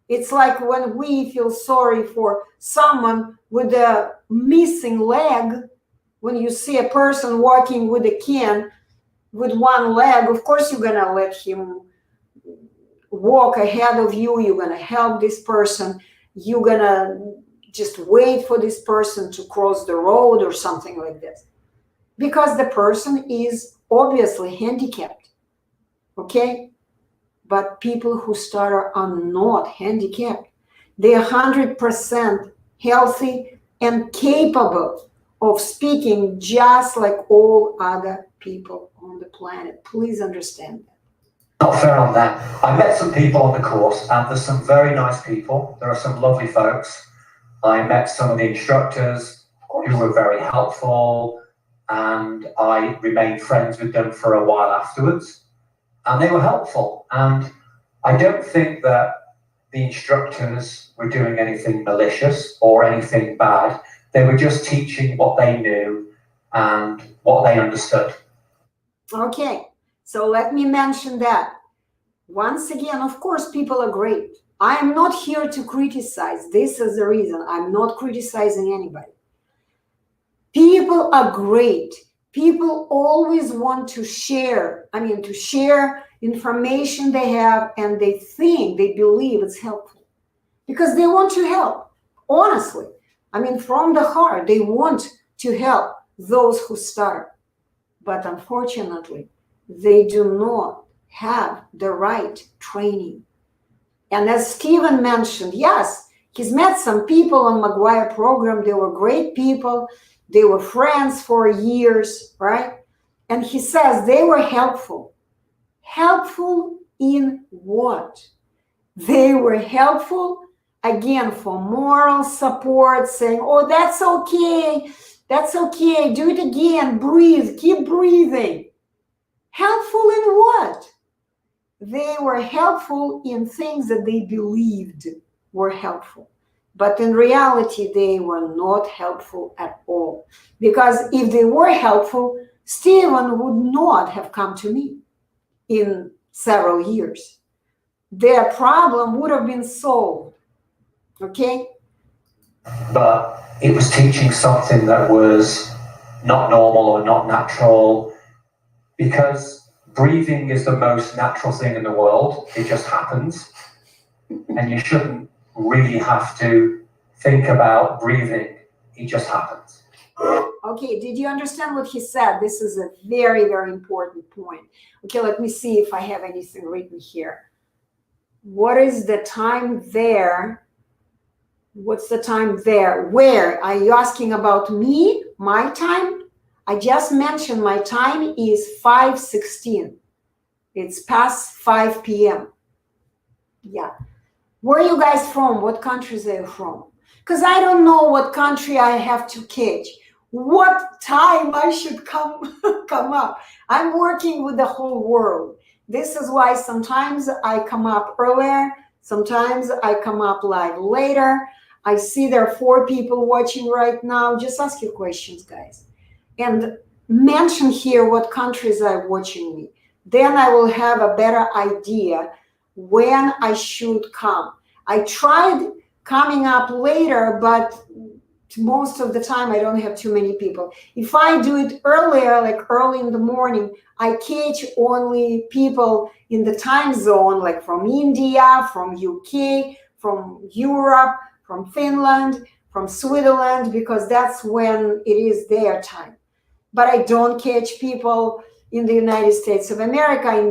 It's like when we feel sorry for someone with a missing leg. When you see a person walking with a cane with one leg, of course you're going to let him walk ahead of you. You're going to help this person. You're going to just wait for this person to cross the road or something like this. Because the person is obviously handicapped. Okay? But people who stutter are not handicapped. They are 100% healthy and capable of speaking just like all other people on the planet. Please understand that. Not fair on that. I met some people on the course, and there's some very nice people. There are some lovely folks. I met some of the instructors who were very helpful, and I remained friends with them for a while afterwards. and they were helpful. And I don't think that the instructors were doing anything malicious or anything bad. They were just teaching what they knew and what they understood. Okay, so let me mention that. Once again, of course, people are great. I am not here to criticize. This is the reason. I'm not criticizing anybody. People are great. People always want to share, to share information they have, and they think, they believe it's helpful because they want to help. Honestly, from the heart, they want to help those who stutter. But unfortunately, they do not have the right training. And as Stephen mentioned, yes, he's met some people on McGuire program. They were great people. They were friends for years, right? And he says they were helpful. Helpful in what? They were helpful, again, for moral support, saying, oh, that's okay. That's okay. Do it again. Breathe. Keep breathing. Helpful in what? They were helpful in things that they believed were helpful. But in reality, they were not helpful at all. Because if they were helpful, Stephen would not have come to me in several years. Their problem would have been solved. Okay? But it was teaching something that was not normal or not natural, because breathing is the most natural thing in the world. It just happens. And you shouldn't really have to think about breathing. It just happens. Okay, did you understand what he said? This is a very, very important point. Okay, let me see if I have anything written here. What is the time there? What's the time there? Where? Are you asking about me? My time? I just mentioned my time is 5:16. It's past 5 p.m. Yeah. Where are you guys from? What countries are you from? Because I don't know what country I have to catch. What time I should come up. I'm working with the whole world. This is why sometimes I come up earlier. Sometimes I come up live later. I see there are 4 people watching right now. Just ask your questions, guys. And mention here what countries are watching me. Then I will have a better idea when I should come. I tried coming up later, but most of the time I don't have too many people. If I do it earlier, like early in the morning, I catch only people in the time zone, like from India, from UK, from Europe, from Finland, from Switzerland, because that's when it is their time. But I don't catch people in the United States of America, in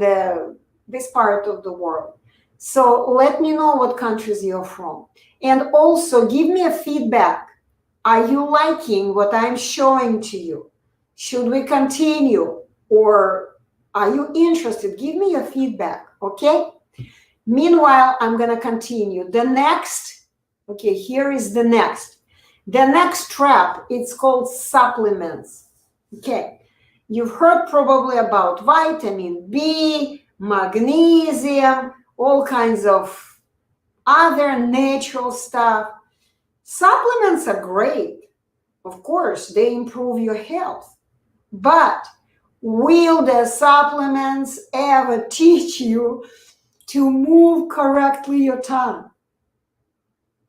this part of the world. So let me know what countries you're from. And also give me a feedback. Are you liking what I'm showing to you? Should we continue? Or are you interested? Give me your feedback, okay? Meanwhile, I'm going to continue. The next, okay, here is the next. The next trap, it's called supplements. Okay, you've heard probably about vitamin B, magnesium, all kinds of other natural stuff. Supplements are great. Of course, they improve your health. But will the supplements ever teach you to move correctly your tongue?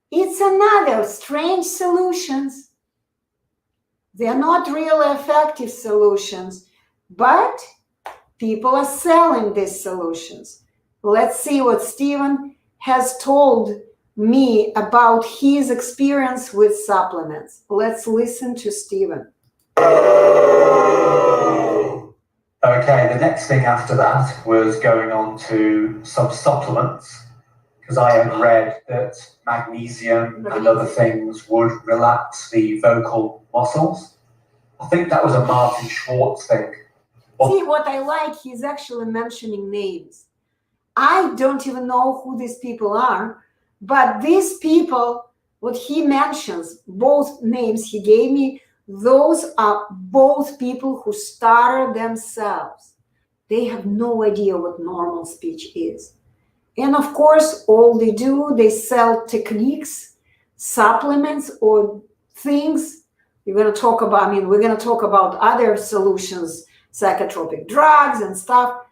It's another strange solutions. They're not really effective solutions, but people are selling these solutions. Let's see what Stephen has told me about his experience with supplements. Let's listen to Stephen. Okay, the next thing after that was going on to some supplements, because I had read that magnesium and other things would relax the vocal muscles. I think that was a Martin Schwartz thing. See, what I like, he's actually mentioning names. I don't even know who these people are, but these people, what he mentions, both names he gave me, those are both people who stutter themselves. They have no idea what normal speech is. And of course, all they do, they sell techniques, supplements, or things. We're going to talk about other solutions, psychotropic drugs and stuff.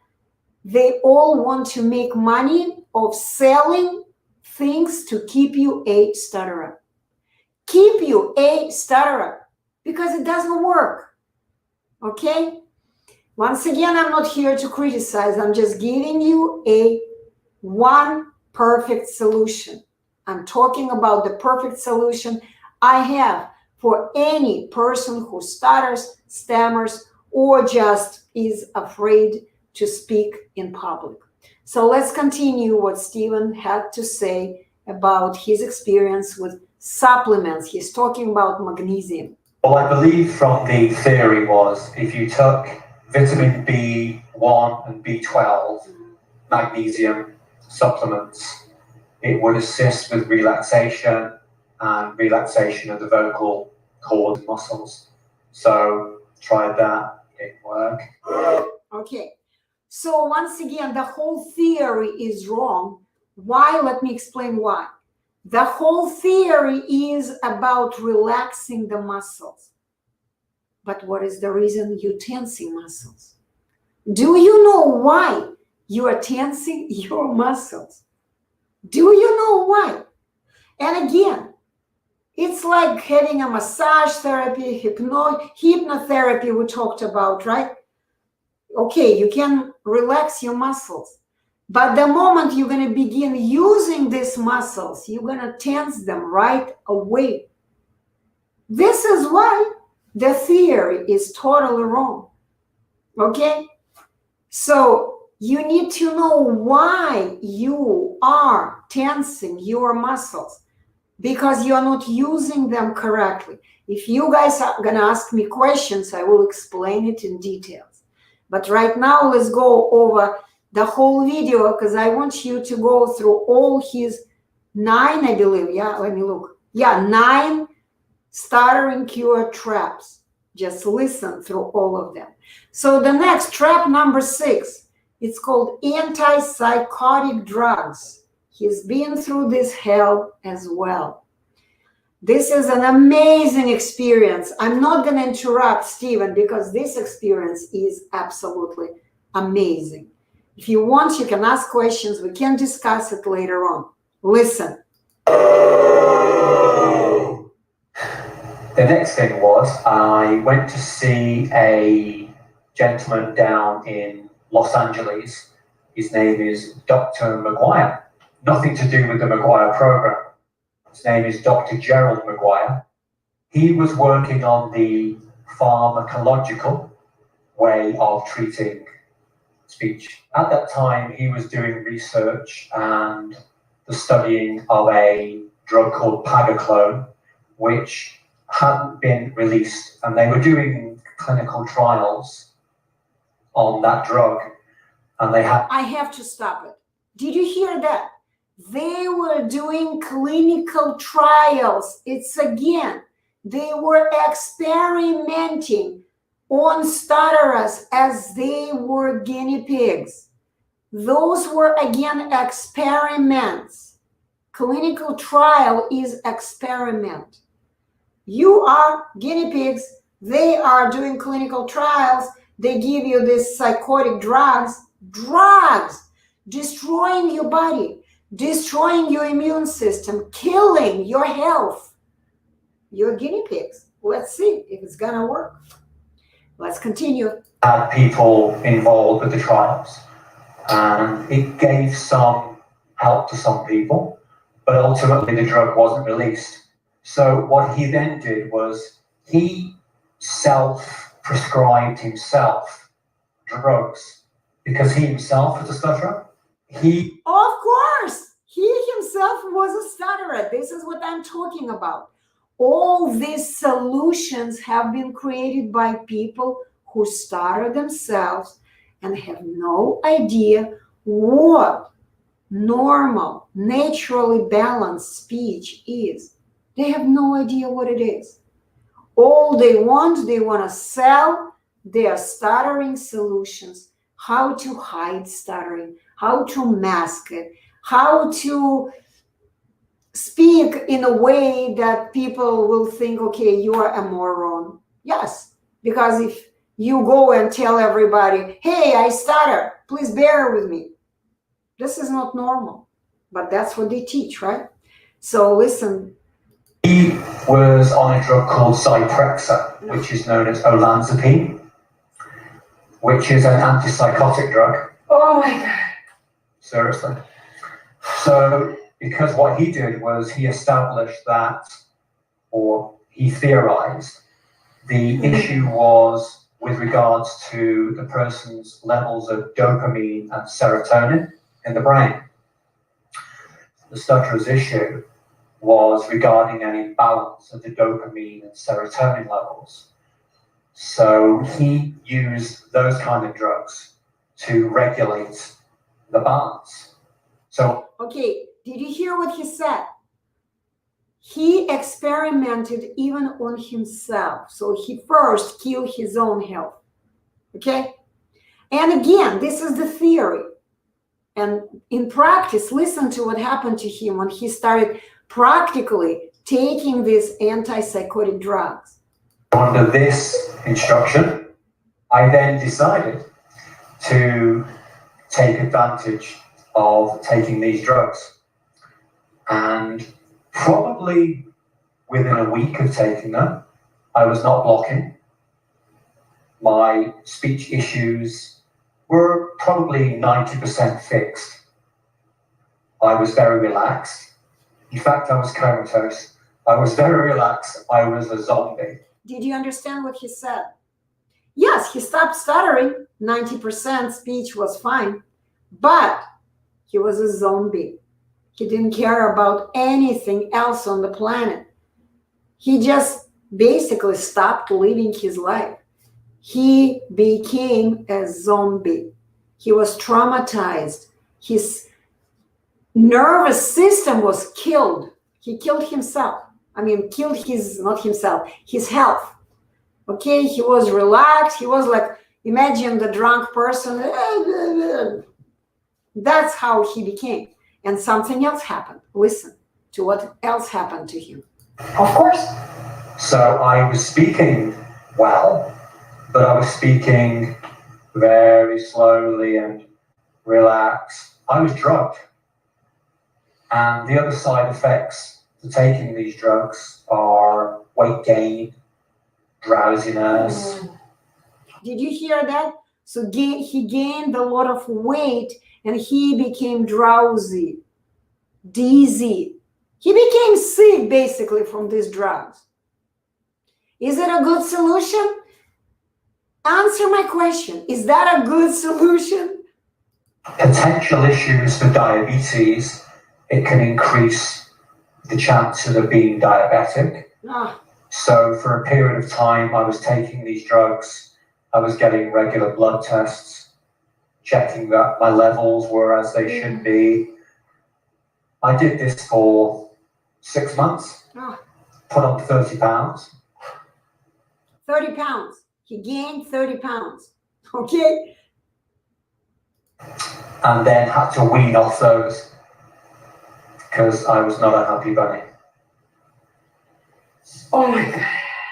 They all want to make money of selling things to keep you a stutterer. Keep you a stutterer, because it doesn't work. Okay? Once again, I'm not here to criticize. I'm just giving you one perfect solution. I'm talking about the perfect solution I have for any person who stutters, stammers, or just is afraid to speak in public. So let's continue what Stephen had to say about his experience with supplements. He's talking about magnesium. Well, I believe from the theory was if you took vitamin B1 and B12, magnesium supplements, it would assist with relaxation and relaxation of the vocal cord muscles. So tried that, it didn't work. Okay, so once again, the whole theory is wrong. Why? Let me explain why. The whole theory is about relaxing the muscles. But what is the reason you're tensing muscles? Do you know why you are tensing your muscles? Do you know why? And again, it's like having a massage therapy, hypnotherapy we talked about, right? Okay, you can relax your muscles. But the moment you're going to begin using these muscles, you're going to tense them right away. This is why the theory is totally wrong. Okay? So you need to know why you are tensing your muscles, because you are not using them correctly. If you guys are going to ask me questions, I will explain it in details. But right now, let's go over the whole video, because I want you to go through all his 9, I believe. Yeah, let me look. Yeah, 9 stuttering cure traps. Just listen through all of them. So the next trap, number 6, it's called antipsychotic drugs. He's been through this hell as well. This is an amazing experience. I'm not going to interrupt Stephen, because this experience is absolutely amazing. If you want, you can ask questions. We can discuss it later on. Listen. The next thing was I went to see a gentleman down in Los Angeles. His name is Dr. McGuire. Nothing to do with the McGuire program. His name is Dr. Gerald McGuire. He was working on the pharmacological way of treating speech. At that time, he was doing research and the studying of a drug called Pagaclone, which hadn't been released, and they were doing clinical trials on that drug, and they had... I have to stop it. Did you hear that? They were doing clinical trials. It's again, they were experimenting on stutterers as they were guinea pigs. Those were again experiments. Clinical trial is experiment. You are guinea pigs. They are doing clinical trials. They give you these psychotic drugs, destroying your body, destroying your immune system, killing your health. You're guinea pigs. Let's see if it's gonna work. Let's continue. Had people involved with the trials, and it gave some help to some people, but ultimately the drug wasn't released. So what he then did was he self-prescribed himself drugs, because he himself was a stutterer. Of course, he himself was a stutterer. This is what I'm talking about. All these solutions have been created by people who stutter themselves and have no idea what normal, naturally balanced speech is. They have no idea what it is. All they want to sell their stuttering solutions. how to hide stuttering, how to mask it, how to speak in a way that people will think, okay, you are a moron. Yes, because if you go and tell everybody, hey, I stutter, please bear with me, this is not normal. But that's what they teach, right? So listen. He was on a drug called Zyprexa, which is known as olanzapine, which is an antipsychotic drug. Oh my God. Seriously. So, because what he did was he established that, or he theorized, the issue was with regards to the person's levels of dopamine and serotonin in the brain. The stutterer's issue was regarding an imbalance of the dopamine and serotonin levels. So he used those kind of drugs to regulate the balance. So, okay, did you hear what he said? He experimented even on himself. So he first killed his own health. Okay? And again, this is the theory. And in practice, listen to what happened to him when he started practically taking these antipsychotic drugs. Under this instruction, I then decided to take advantage of taking these drugs. And probably within a week of taking them, I was not blocking. My speech issues were probably 90% fixed. I was very relaxed. In fact, I was comatose. I was very relaxed. I was a zombie. Did you understand what he said? Yes, he stopped stuttering. 90% speech was fine. But he was a zombie. He didn't care about anything else on the planet. He just basically stopped living his life. He became a zombie. He was traumatized. His nervous system was killed. He killed himself. I mean, killed his, not himself, his health. Okay, he was relaxed. He was like, imagine the drunk person. That's how he became. And something else happened. Listen to what else happened to him. Of course. So I was speaking well, but I was speaking very slowly and relaxed. I was drugged. And the other side effects to taking these drugs are weight gain, drowsiness. Did you hear that? So he gained a lot of weight and he became drowsy, dizzy. He became sick basically from these drugs. Is it a good solution? Answer my question. Is that a good solution? Potential issues for diabetes, it can increase the chances of being diabetic. So for a period of time, I was taking these drugs. I was getting regular blood tests, checking that my levels were as they should be. I did this for 6 months, put on 30 pounds. 30 pounds. He gained 30 pounds. Okay? And then had to wean off those because I was not a happy bunny. Oh my God.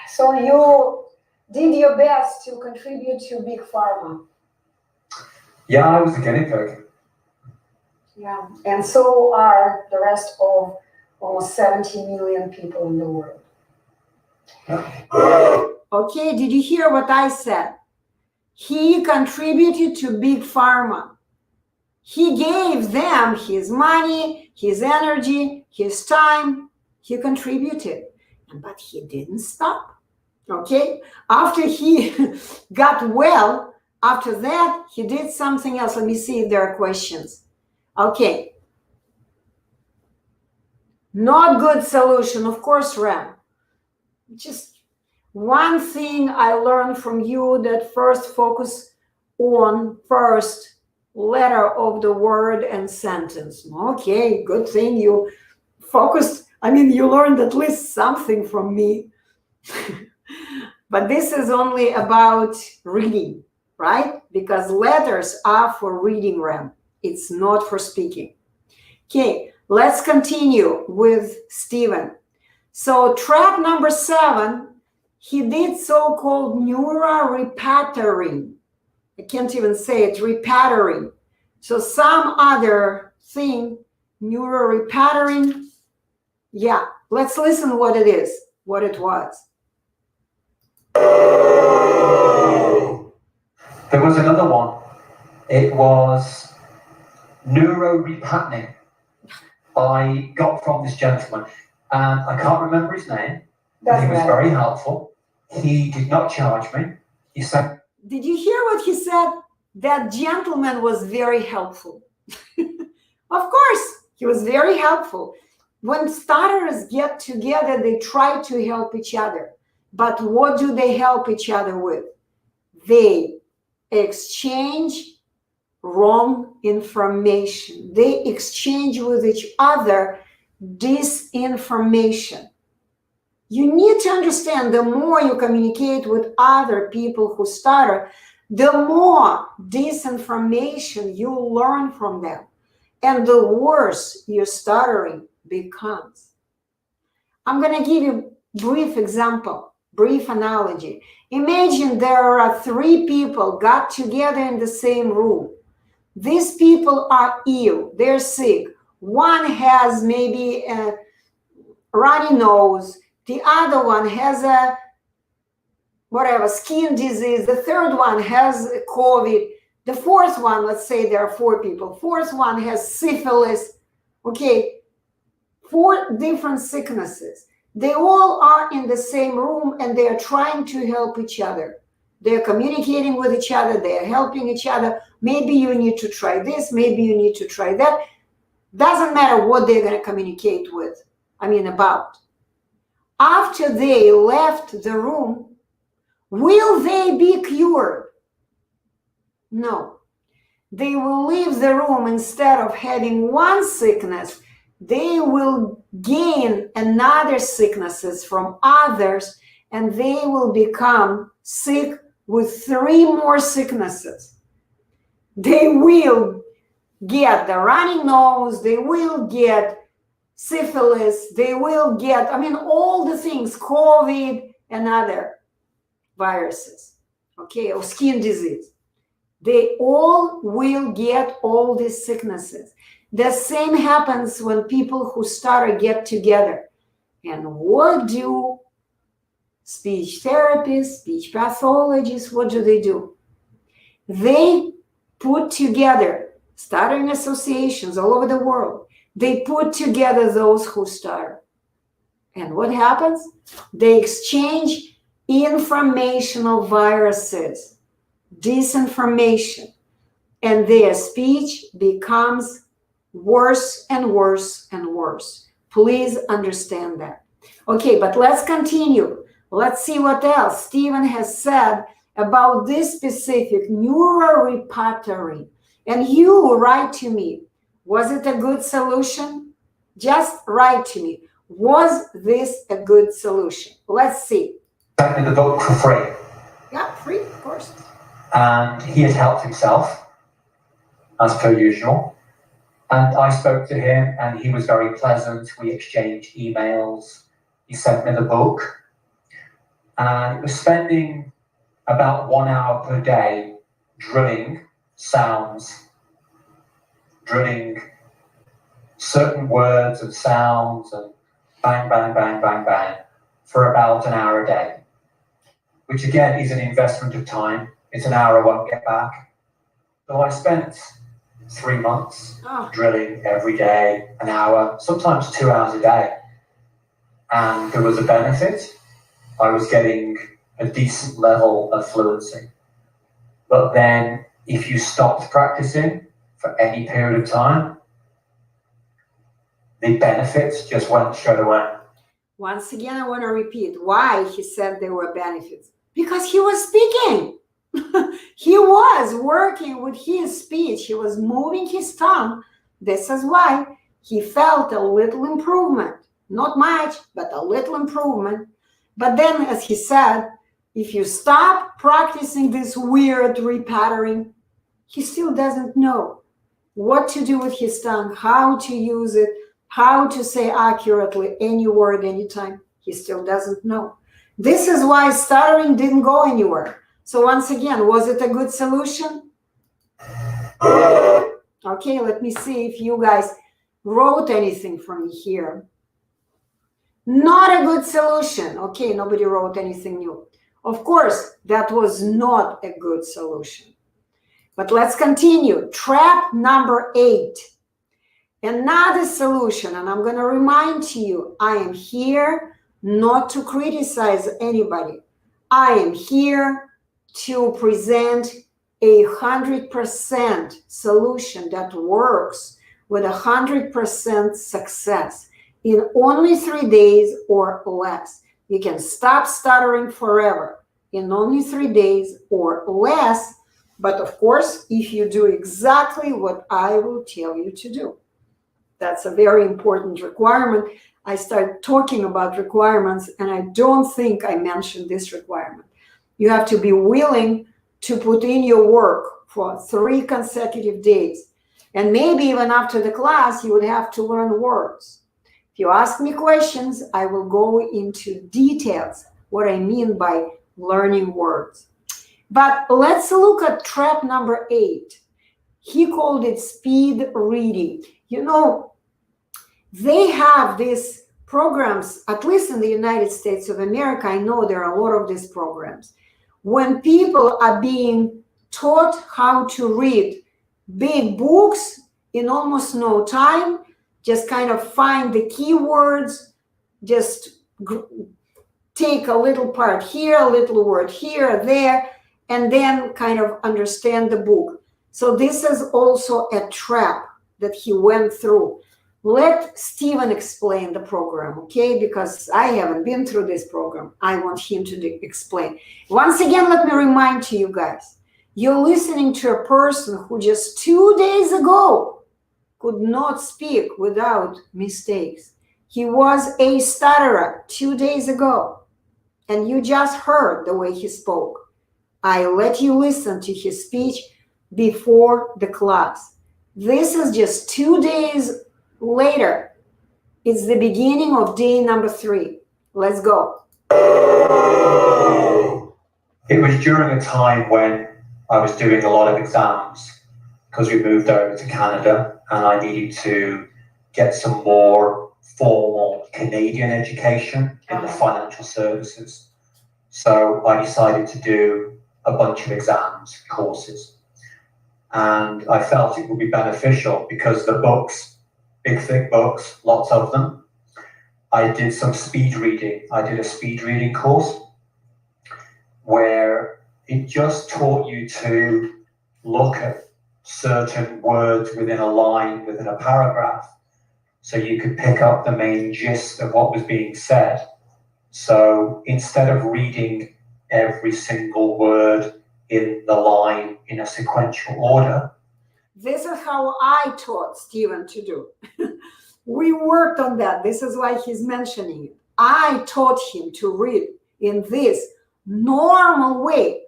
So you did your best to contribute to Big Pharma. Yeah, I was a guinea pig. Yeah, and so are the rest of almost 70 million people in the world. Yeah. Okay, did you hear what I said? He contributed to Big Pharma. He gave them his money, his energy, his time. He contributed, but he didn't stop. Okay, after he got well, after that, he did something else. Let me see if there are questions. Okay. Not good solution, of course, Ram. Just one thing I learned from you, that first focus on first letter of the word and sentence. Okay, good thing you focused. I mean, you learned at least something from me. But this is only about reading. right? Because letters are for reading them. It's not for speaking. Okay, let's continue with Stephen. So trap number 7, he did so-called neural repattering. I can't even say it, repattering. So some other thing, neural repattering. Yeah, let's listen what it is, what it was. There was another one. It was neuro repatterning. I got from this gentleman, and I can't remember his name, but he was very helpful. He did not charge me. He said, did you hear what he said? That gentleman was very helpful. Of course, he was very helpful. When stutterers get together, they try to help each other. But what do they help each other with? They exchange wrong information. They exchange with each other disinformation. You need to understand, the more you communicate with other people who stutter, the more disinformation you learn from them, and the worse your stuttering becomes. I'm going to give you a brief example, brief analogy. Imagine there are 3 people got together in the same room. These people are ill, they're sick. One has maybe a runny nose, the other one has a whatever, skin disease, the third one has COVID, the fourth one, let's say there are 4 people, fourth one has syphilis. Okay, 4 different sicknesses. They all are in the same room and they are trying to help each other. They're communicating with each other, they're helping each other. Maybe you need to try this, maybe you need to try that. Doesn't matter what they're going to communicate with, about. After they left the room, will they be cured? No. They will leave the room. Instead of having one sickness, they will gain another sicknesses from others, and they will become sick with 3 more sicknesses. They will get the running nose, they will get syphilis, they will get, all the things, COVID and other viruses, okay, or skin disease. They all will get all these sicknesses. The same happens when people who stutter get together. And what do speech therapists, speech pathologists, what do? They put together stuttering associations all over the world. They put together those who stutter. And what happens? They exchange informational viruses, disinformation, and their speech becomes worse and worse and worse. Please understand that. Okay, but let's continue. Let's see what else Stephen has said about this specific neural repattering. And you write to me, was it a good solution? Just write to me. Was this a good solution? Let's see. sent me the book for free. Yeah, free, of course. And he had helped himself, as per usual. And I spoke to him, and he was very pleasant. We exchanged emails. He sent me the book. And it was spending about 1 hour per day drilling sounds, drilling certain words and sounds, and bang, bang, bang, bang, bang, for about an hour a day, which again is an investment of time. It's an hour I won't get back. So I spent 3 months drilling every day, an hour, sometimes 2 hours a day. And there was a benefit. I was getting a decent level of fluency. But then if you stopped practicing for any period of time, the benefits just went straight away. Once again, I want to repeat why he said there were benefits. Because he was speaking. He was working with his speech. He was moving his tongue. This is why he felt a little improvement. Not much, but a little improvement. But then, as he said, If you stop practicing this weird repattering, he still doesn't know what to do with his tongue, how to use it, how to say accurately any word anytime. He still doesn't know. This is why stuttering didn't go anywhere. So once again, was it a good solution? Okay, let me see if you guys wrote anything for me here. Not a good solution. Okay, nobody wrote anything new. Of course, that was not a good solution. But let's continue. Trap number 8. Another solution, and I'm going to remind you, I am here not to criticize anybody. I am here to present a 100% solution that works with 100% success in only 3 days or less. You can stop stuttering forever in only 3 days or less. But of course, if you do exactly what I will tell you to do. That's a very important requirement. I started talking about requirements, and I don't think I mentioned this requirement. You have to be willing to put in your work for 3 consecutive days. And maybe even after the class, you would have to learn words. If you ask me questions, I will go into details, what I mean by learning words. But let's look at trap number 8. He called it speed reading. You know, they have these programs, at least in the United States of America. I know there are a lot of these programs. When people are being taught how to read big books in almost no time, just kind of find the keywords, just take a little part here, a little word here, there, and then kind of understand the book. So this is also a trap that he went through. Let Stephen explain the program, okay? Because I haven't been through this program. I want him to explain. Once again, let me remind to you guys, you're listening to a person who just 2 days ago could not speak without mistakes. He was a stutterer 2 days ago, and you just heard the way he spoke. I let you listen to his speech before the class. This is just 2 days later. It's the beginning of day number 3. Let's go. It was during a time when I was doing a lot of exams because we moved over to Canada and I needed to get some more formal Canadian education in the financial services. So I decided to do a bunch of exams, courses. And I felt it would be beneficial because the books, big thick books, lots of them. I did some speed reading. I did a speed reading course where it just taught you to look at certain words within a line, within a paragraph, so you could pick up the main gist of what was being said. So instead of reading every single word in the line in a sequential order. This is how I taught Stephen to do. We worked on that. This is why he's mentioning it. I taught him to read in this normal way.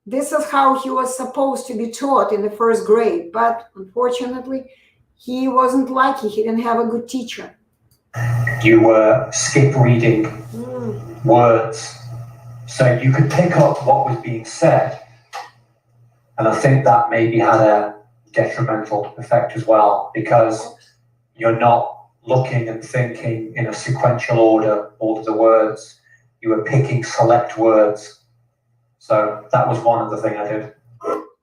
This is how he was supposed to be taught in the 1st grade. But unfortunately, he wasn't lucky. He didn't have a good teacher. You were skip reading words. So you could pick up what was being said. And I think that maybe had a detrimental effect as well, because you're not looking and thinking in a sequential order, all of the words. You were picking select words. So that was one of the things I did.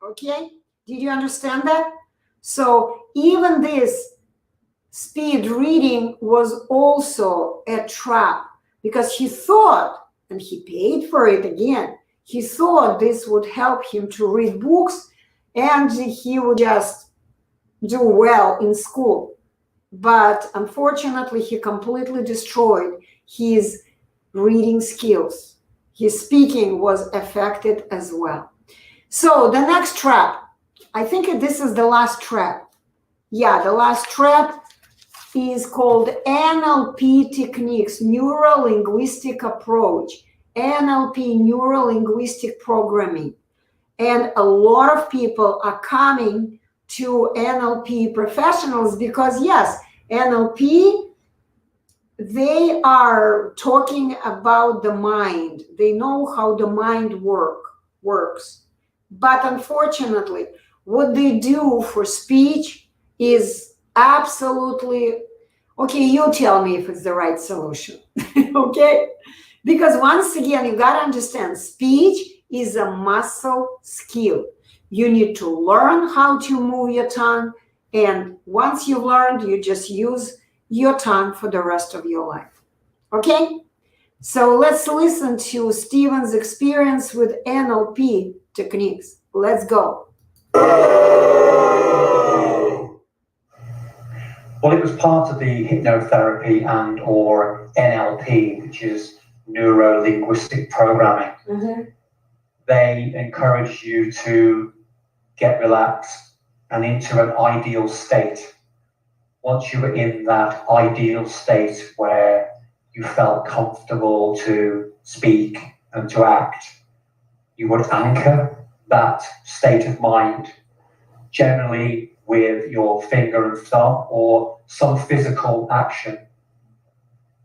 Okay, did you understand that? So even this speed reading was also a trap, because he thought, and he paid for it again, he thought this would help him to read books and he would just do well in school. But unfortunately, he completely destroyed his reading skills. His speaking was affected as well. So the next trap, I think this is the last trap. Yeah, the last trap is called NLP techniques, neuro-linguistic approach. NLP, neuro-linguistic programming. And a lot of people are coming to NLP professionals because, yes, NLP, they are talking about the mind. They know how the mind works. But unfortunately, what they do for speech is absolutely, okay, you tell me if it's the right solution, okay? Because once again, you got to understand, speech is a muscle skill. You need to learn how to move your tongue. And once you've learned, you just use your tongue for the rest of your life. Okay? So let's listen to Steven's experience with NLP techniques. Let's go. Well, it was part of the hypnotherapy and or NLP, which is neuro-linguistic programming. Mm-hmm. They encourage you to get relaxed and into an ideal state. Once you were in that ideal state where you felt comfortable to speak and to act, you would anchor that state of mind, generally with your finger and thumb or some physical action.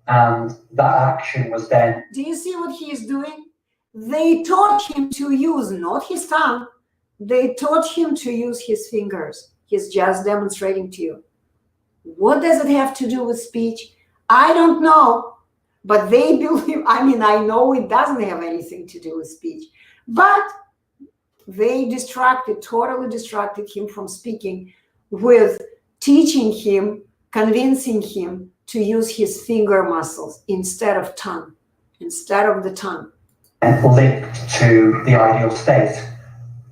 And that action was then... Do you see what he is doing? They taught him to use not his tongue. They taught him to use his fingers. He's just demonstrating to you. What does it have to do with speech? I don't know, but they believe, I mean, I know it doesn't have anything to do with speech, but they totally distracted him from speaking with teaching him, convincing him to use his finger muscles instead of the tongue. And linked to the ideal state.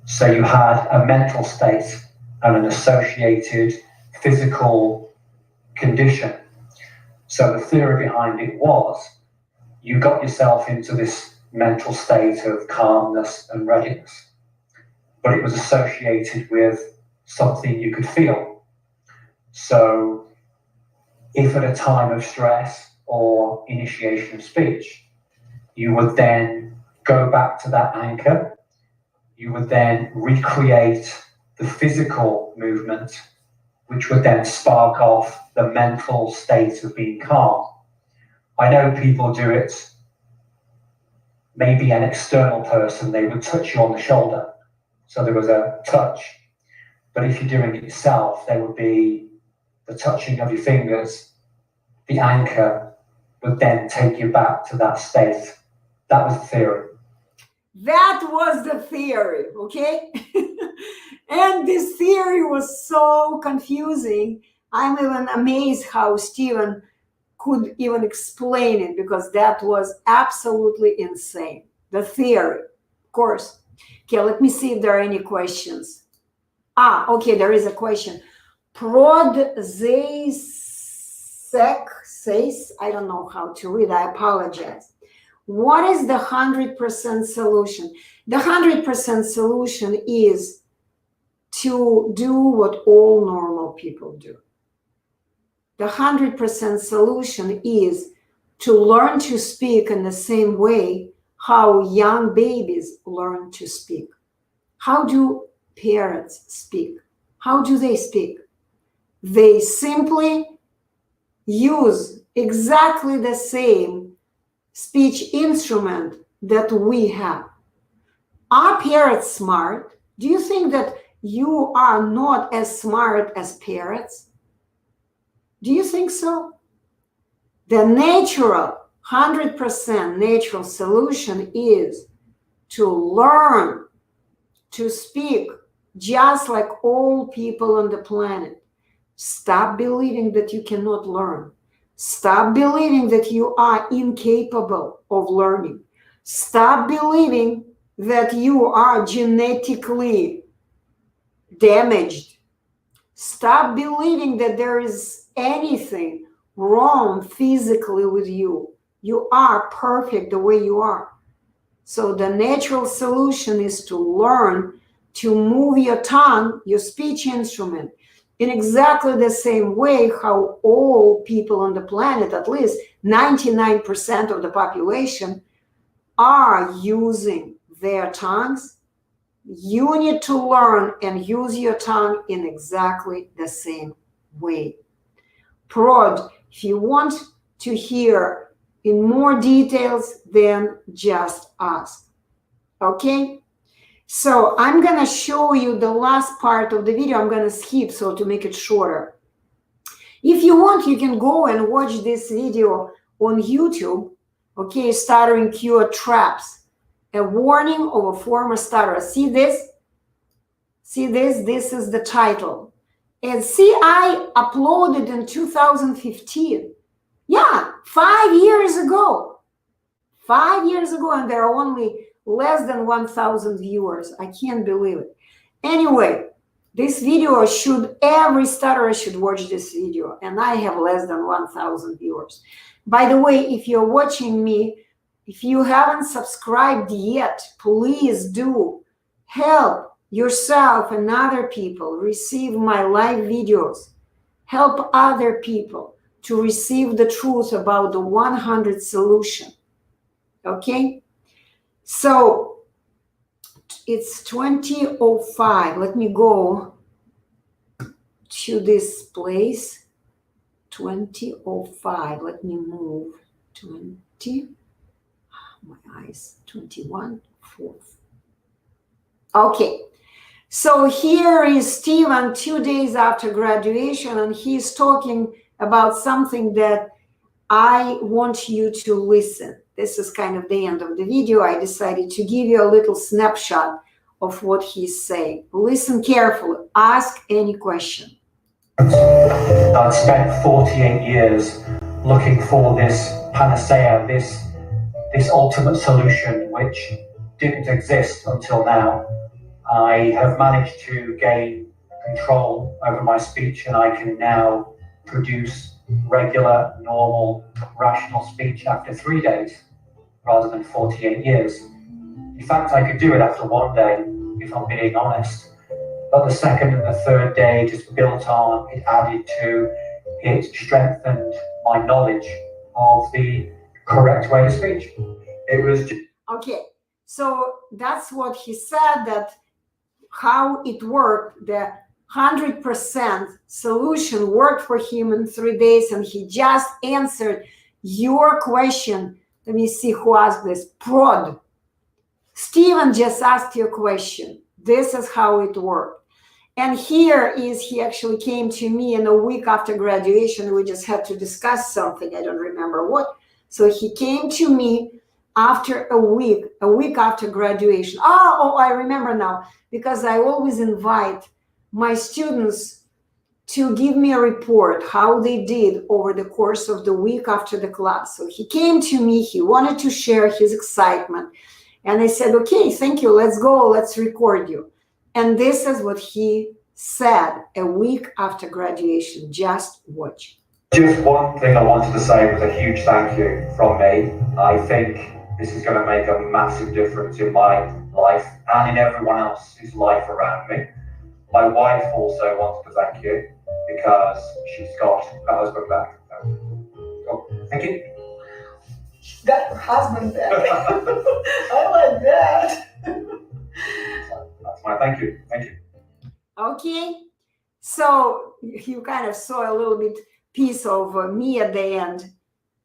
So you had a mental state and an associated physical condition. So the theory behind it was you got yourself into this mental state of calmness and readiness, but it was associated with something you could feel. So if at a time of stress or initiation of speech, you would then go back to that anchor, you would then recreate the physical movement, which would then spark off the mental state of being calm. I know people do it, maybe an external person, they would touch you on the shoulder. So there was a touch. But if you're doing it yourself, there would be the touching of your fingers. The anchor would then take you back to that state. That was the theory. That was the theory, okay? And this theory was so confusing. I'm even amazed how Steven could even explain it, because that was absolutely insane. The theory, of course. Okay, let me see if there are any questions. Okay, there is a question. Prod says, I don't know how to read, I apologize. What is the 100% solution? The 100% solution is to do what all normal people do. The 100% solution is to learn to speak in the same way how young babies learn to speak. How do parents speak? How do they speak? They simply use exactly the same speech instrument that we have. Are parrots smart? Do you think that you are not as smart as parrots? Do you think so? The natural, 100% natural solution is to learn to speak just like all people on the planet. Stop believing that you cannot learn. Stop believing that you are incapable of learning. Stop believing that you are genetically damaged. Stop believing that there is anything wrong physically with you. You are perfect the way you are. So the natural solution is to learn to move your tongue, your speech instrument, in exactly the same way how all people on the planet, at least 99% of the population, are using their tongues, you need to learn and use your tongue in exactly the same way. Prod, if you want to hear in more details, then just ask. Okay? So I'm going to show you the last part of the video. I'm going to skip so to make it shorter. If you want, you can go and watch this video on YouTube. Okay, Stuttering Cure Traps. A warning of a former stutterer. See this? See this? This is the title. And see, I uploaded in 2015. Yeah, 5 years ago. 5 years ago, and there are only less than 1,000 viewers. I can't believe it. Anyway, this video every stutterer should watch this video, and I have less than 1,000 viewers. By the way, if you're watching me, if you haven't subscribed yet, please do. Help yourself and other people receive my live videos. Help other people to receive the truth about the 100 solution. Okay? So it's 20:05. Let me go to this place. 20:05. Let me move. 20. My eyes. 21. 4th. Okay. So here is Steven 2 days after graduation, and he's talking about something that I want you to listen. This is kind of the end of the video. I decided to give you a little snapshot of what he's saying. Listen carefully. Ask any question. I'd spent 48 years looking for this panacea, this ultimate solution, which didn't exist until now. I have managed to gain control over my speech, and I can now produce regular, normal, rational speech after 3 days rather than 48 years. In fact, I could do it after 1 day, if I'm being honest. But the second and the third day just built on, it added to, it strengthened my knowledge of the correct way to speak. It was just... Okay, so that's what he said, that how it worked, the 100% solution worked for him in 3 days, and he just answered your question. Let me see who asked this. Prod. Steven just asked your question. This is how it worked. And here is, he actually came to me in a week after graduation. We just had to discuss something. I don't remember what. So he came to me after a week after graduation. Oh, I remember now, because I always invite my students to give me a report how they did over the course of the week after the class. So he came to me, he wanted to share his excitement. And I said, okay, thank you, let's go, let's record you. And this is what he said a week after graduation. Just watch. Just one thing I wanted to say was a huge thank you from me. I think this is going to make a massive difference in my life and in everyone else's life around me. My wife also wanted to thank you because she's got her husband back. Oh, thank you. She's got her husband back. I like that. That's my thank you. Thank you. Okay, so you kind of saw a little bit piece of me at the end.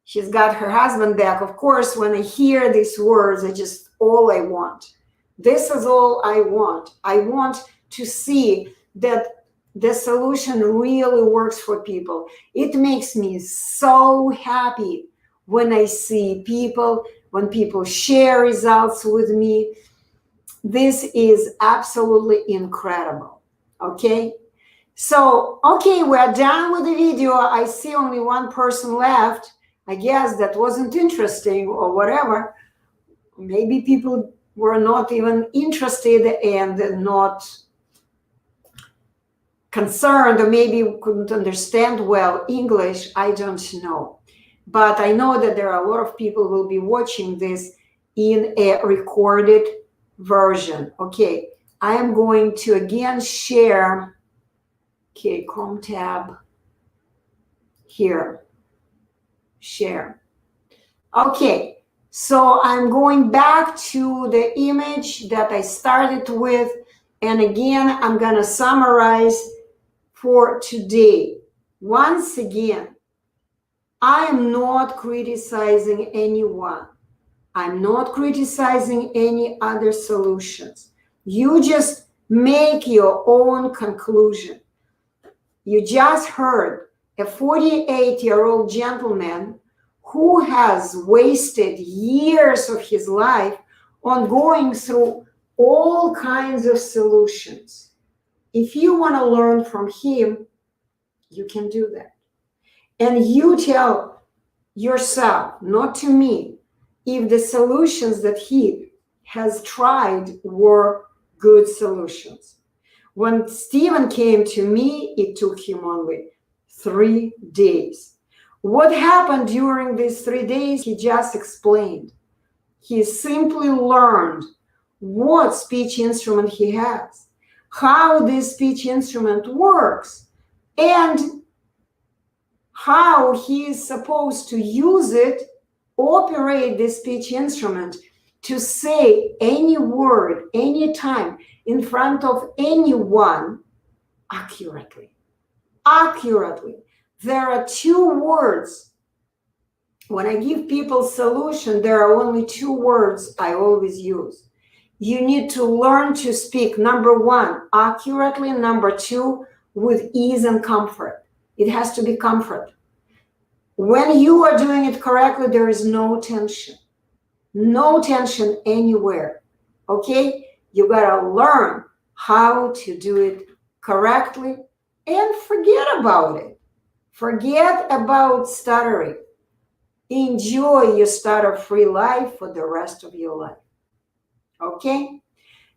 She's got her husband back. Of course, when I hear these words, I just, all I want. This is all I want. I want to see that the solution really works for people. It makes me so happy when I see people, when people share results with me. This is absolutely incredible. Okay? So, okay, we're done with the video. I see only one person left. I guess that wasn't interesting or whatever. Maybe people were not even interested and not concerned, or maybe couldn't understand well English. I don't know. But I know that there are a lot of people who will be watching this in a recorded version. Okay, I am going to again share, okay, Chrome tab here, share. Okay, So I'm going back to the image that I started with. And again, I'm going to summarize for today. Once again, I am not criticizing anyone. I'm not criticizing any other solutions. You just make your own conclusion. You just heard a 48-year-old gentleman who has wasted years of his life on going through all kinds of solutions. If you want to learn from him, you can do that. And you tell yourself, not to me, if the solutions that he has tried were good solutions. When Stephen came to me, it took him only 3 days. What happened during these 3 days, he just explained. He simply learned what speech instrument he has, how this speech instrument works, and how he is supposed to use it, operate this speech instrument to say any word, anytime, in front of anyone accurately. Accurately. There are 2 words. When I give people solution, there are only 2 words I always use. You need to learn to speak, number 1, accurately, number 2, with ease and comfort. It has to be comfort. When you are doing it correctly, there is no tension. No tension anywhere. Okay? You gotta learn how to do it correctly and forget about it. Forget about stuttering. Enjoy your stutter-free life for the rest of your life. Okay?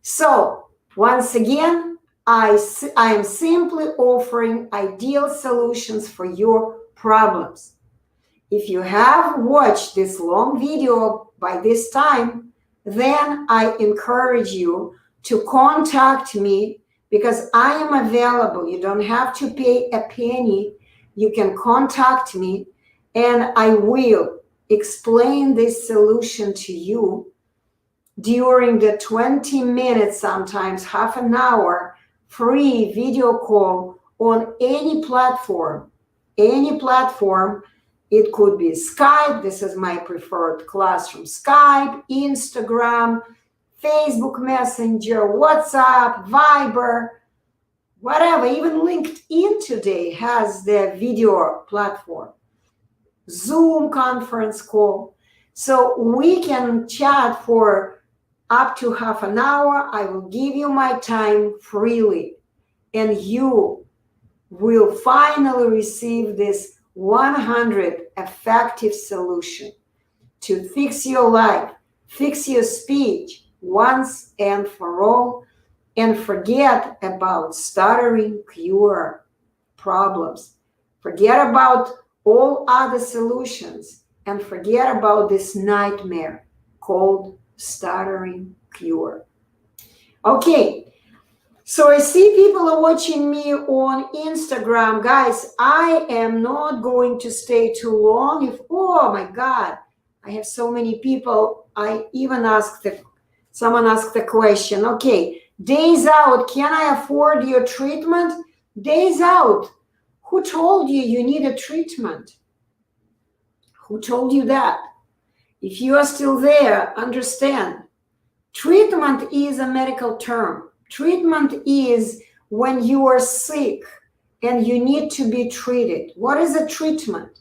So, once again, I am simply offering ideal solutions for your problems. If you have watched this long video by this time, then I encourage you to contact me because I am available. You don't have to pay a penny. You can contact me and I will explain this solution to you during the 20 minutes, sometimes half an hour, free video call on any platform. Any platform. It could be Skype. This is my preferred classroom. Skype, Instagram, Facebook Messenger, WhatsApp, Viber, whatever. Even LinkedIn today has their video platform. Zoom conference call. So we can chat for up to half an hour. I will give you my time freely. And you will finally receive this 100 effective solution to fix your life, fix your speech once and for all, and forget about stuttering cure problems. Forget about all other solutions and forget about this nightmare called stuttering cure. Okay. So I see people are watching me on Instagram. Guys, I am not going to stay too long. Oh my God, I have so many people. I even someone asked the question, okay, days out, can I afford your treatment? Days out, who told you you need a treatment? Who told you that? If you are still there, understand, treatment is a medical term. Treatment is when you are sick and you need to be treated. What is a treatment?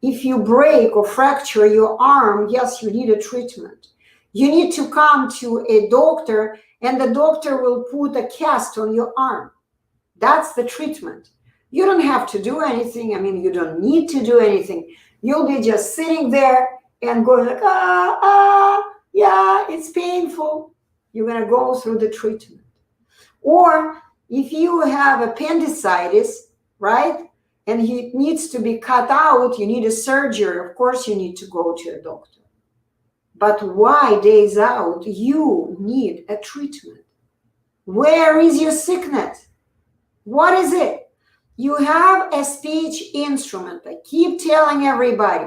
If you break or fracture your arm, yes, you need a treatment. You need to come to a doctor and the doctor will put a cast on your arm. That's the treatment. You don't have to do anything. I mean, you don't need to do anything. You'll be just sitting there and going like, yeah, it's painful. You're going to go through the treatment. Or if you have appendicitis, right, and it needs to be cut out, you need a surgery, of course you need to go to a doctor. But why days out? You need a treatment. Where is your sickness? What is it? You have a speech instrument. I keep telling everybody,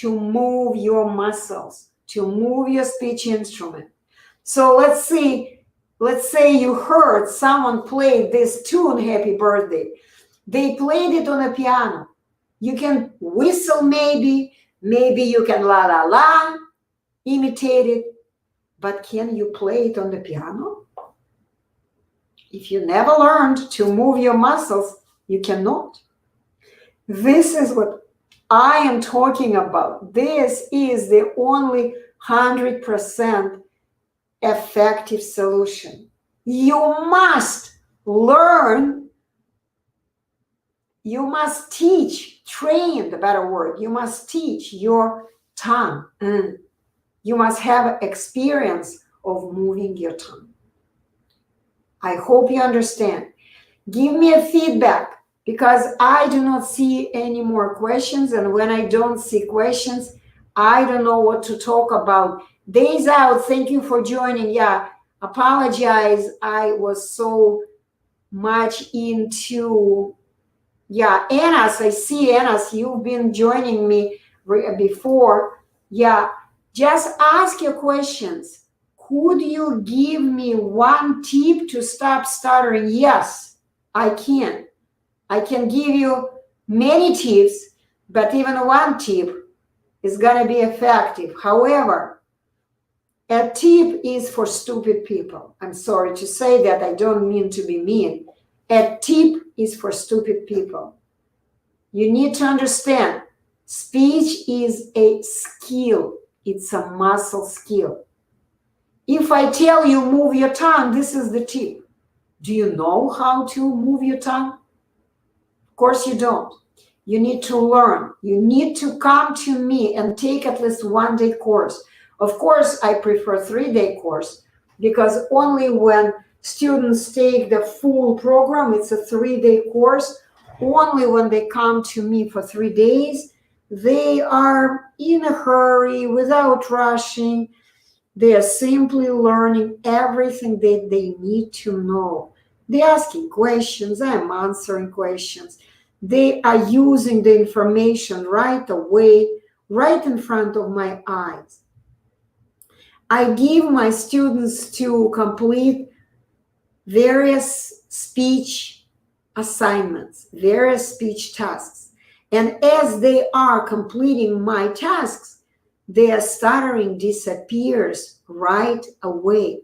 to move your muscles, to move your speech instrument. So let's say you heard someone play this tune, Happy Birthday. They played it on a piano. You can whistle maybe you can la la la, imitate it, but can you play it on the piano? If you never learned to move your muscles, you cannot. This is what I am talking about. This is the only 100% effective solution. You must learn, you must teach, train, the better word, you must teach your tongue. You must have experience of moving your tongue. I hope you understand. Give me a feedback, because I do not see any more questions, and when I don't see questions, I don't know what to talk about. Days out, thank you for joining. Yeah, apologize. I was so much into, yeah, Anas, I see Anas, you've been joining me before. Yeah, just ask your questions. Could you give me one tip to stop stuttering? Yes, I can. I can give you many tips, but even one tip is going to be effective. However, a tip is for stupid people. I'm sorry to say that. I don't mean to be mean. A tip is for stupid people. You need to understand, speech is a skill. It's a muscle skill. If I tell you move your tongue, this is the tip. Do you know how to move your tongue? Of course you don't. You need to learn. You need to come to me and take at least 1 day course. Of course, I prefer 3-day course, because only when students take the full program, it's a 3-day course. Only when they come to me for 3 days, they are in a hurry, without rushing. They are simply learning everything that they need to know. They're asking questions, I'm answering questions. They are using the information right away, right in front of my eyes. I give my students to complete various speech assignments, various speech tasks. And as they are completing my tasks, their stuttering disappears right away,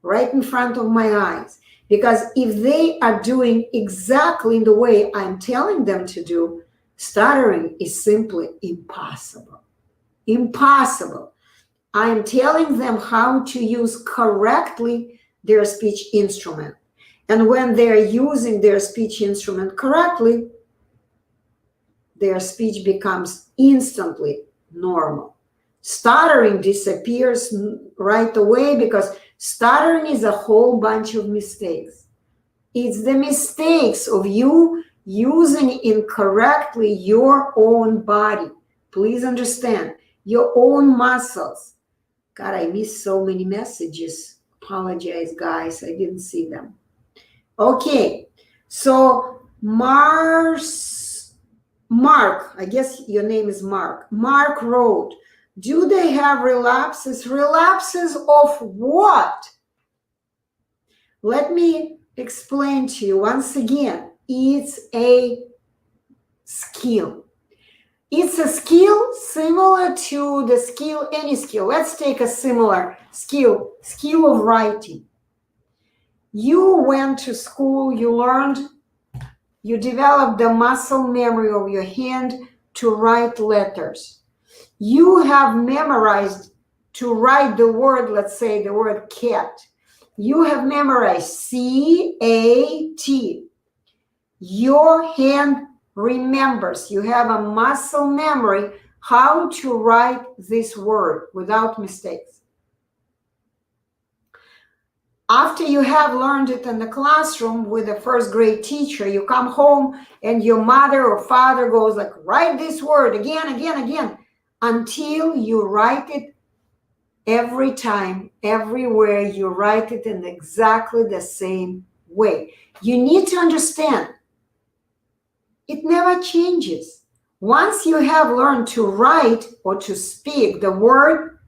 right in front of my eyes. Because if they are doing exactly in the way I'm telling them to do, stuttering is simply impossible. Impossible. I am telling them how to use correctly their speech instrument. And when they're using their speech instrument correctly, their speech becomes instantly normal. Stuttering disappears right away, because stuttering is a whole bunch of mistakes. It's the mistakes of you using incorrectly your own body. Please understand, your own muscles. God, I missed so many messages. Apologize, guys, I didn't see them. Okay, so Mark, I guess your name is Mark. Mark wrote, do they have relapses? Relapses of what? Let me explain to you once again. It's a skill. It's a skill similar to the skill, any skill. Let's take a similar skill of writing. You went to school, you learned, you developed the muscle memory of your hand to write letters. You have memorized to write the word, let's say the word cat. You have memorized C-A-T. Your hand remembers. You have a muscle memory how to write this word without mistakes. After you have learned it in the classroom with a first grade teacher, you come home and your mother or father goes like, write this word again, again, again, until you write it every time, everywhere you write it in exactly the same way. You need to understand, it never changes. Once you have learned to write or to speak the word,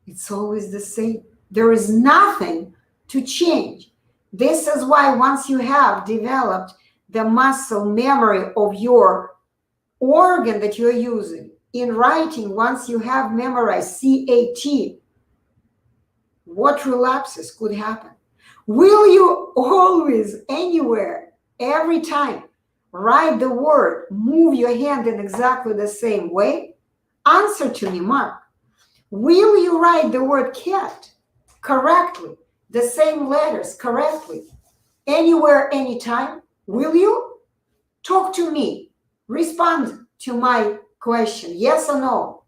it's always the same. There is nothing to change. This is why once you have developed the muscle memory of your organ that you're using in writing, once you have memorized CAT, what relapses could happen? Will you always, anywhere, every time, write the word, move your hand in exactly the same way? Answer to me, Mark. Will you write the word cat correctly, the same letters correctly, anywhere, anytime? Will you? Talk to me. Respond to my question, yes or no?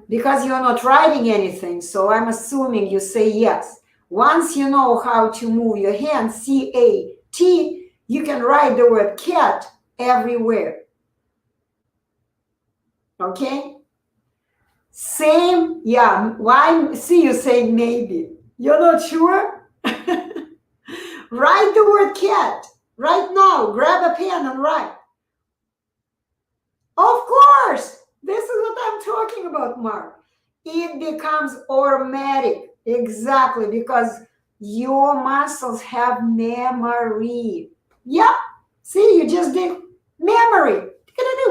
Because you're not writing anything, so I'm assuming you say yes. Once you know how to move your hand, C-A-T, you can write the word cat everywhere. Okay? Same, yeah. Why? See, you say maybe. You're not sure? Write the word cat right now. Grab a pen and write. Of course, this is what I'm talking about, Mark. It becomes automatic, exactly, because your muscles have memory. Yeah, see, you just did memory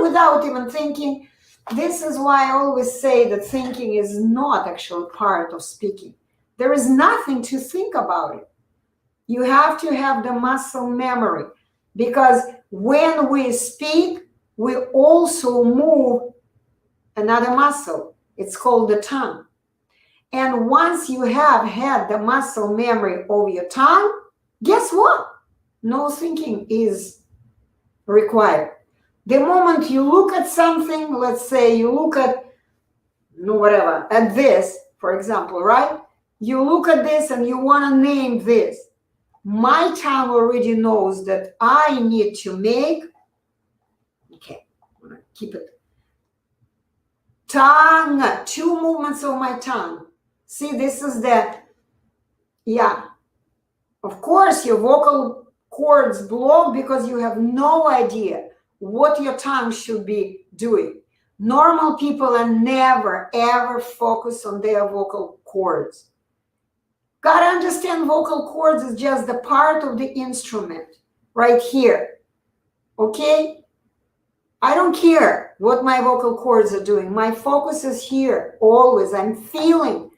without even thinking. This is why I always say that thinking is not actually part of speaking. There is nothing to think about it. You have to have the muscle memory, because when we speak, we also move another muscle. It's called the tongue. And once you have had the muscle memory of your tongue, guess what? No thinking is required. The moment you look at something, let's say you look at, at this, for example, right? You look at this and you want to name this. My tongue already knows that I need to make, okay, I'm going to keep it. Tongue, 2 movements of my tongue. See, this is the, yeah. Of course, your vocal cords block because you have no idea what your tongue should be doing. Normal people are never, ever focused on their vocal cords. Gotta understand vocal cords is just the part of the instrument right here, okay? I don't care what my vocal cords are doing. My focus is here, always. I'm feeling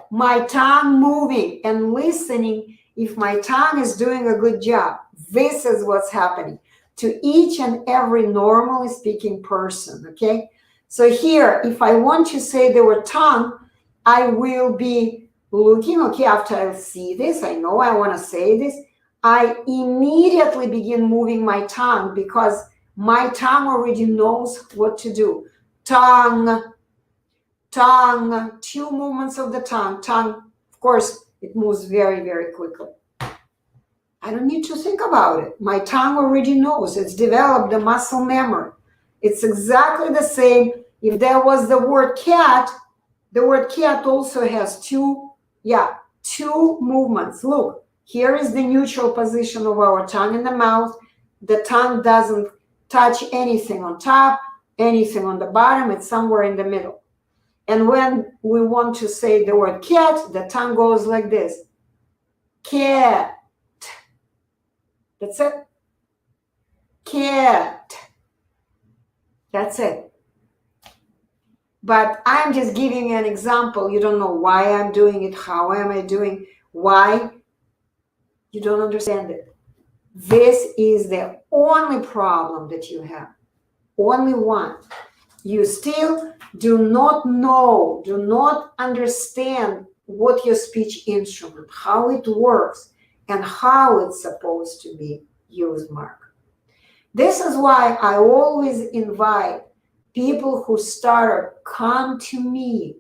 my tongue moving and listening if my tongue is doing a good job. This is what's happening to each and every normally speaking person, okay? So here, if I want to say the word tongue, I will be looking, okay, after I see this, I know I want to say this, I immediately begin moving my tongue because my tongue already knows what to do. Tongue, tongue, 2 movements of the tongue. Tongue, of course, it moves very, very quickly. I don't need to think about it. My tongue already knows. It's developed the muscle memory. It's exactly the same. If there was the word cat also has 2 movements. Look, here is the neutral position of our tongue in the mouth. The tongue doesn't touch anything on top, anything on the bottom. It's somewhere in the middle. And when we want to say the word cat, the tongue goes like this. Cat. That's it. Cat. That's it. But I'm just giving you an example. You don't know why I'm doing it. How am I doing? Why? You don't understand it. This is the only problem that you have. Only one. You still do not know, do not understand what your speech instrument, how it works, and how it's supposed to be used, Mark. This is why I always invite people who stutter, come to me.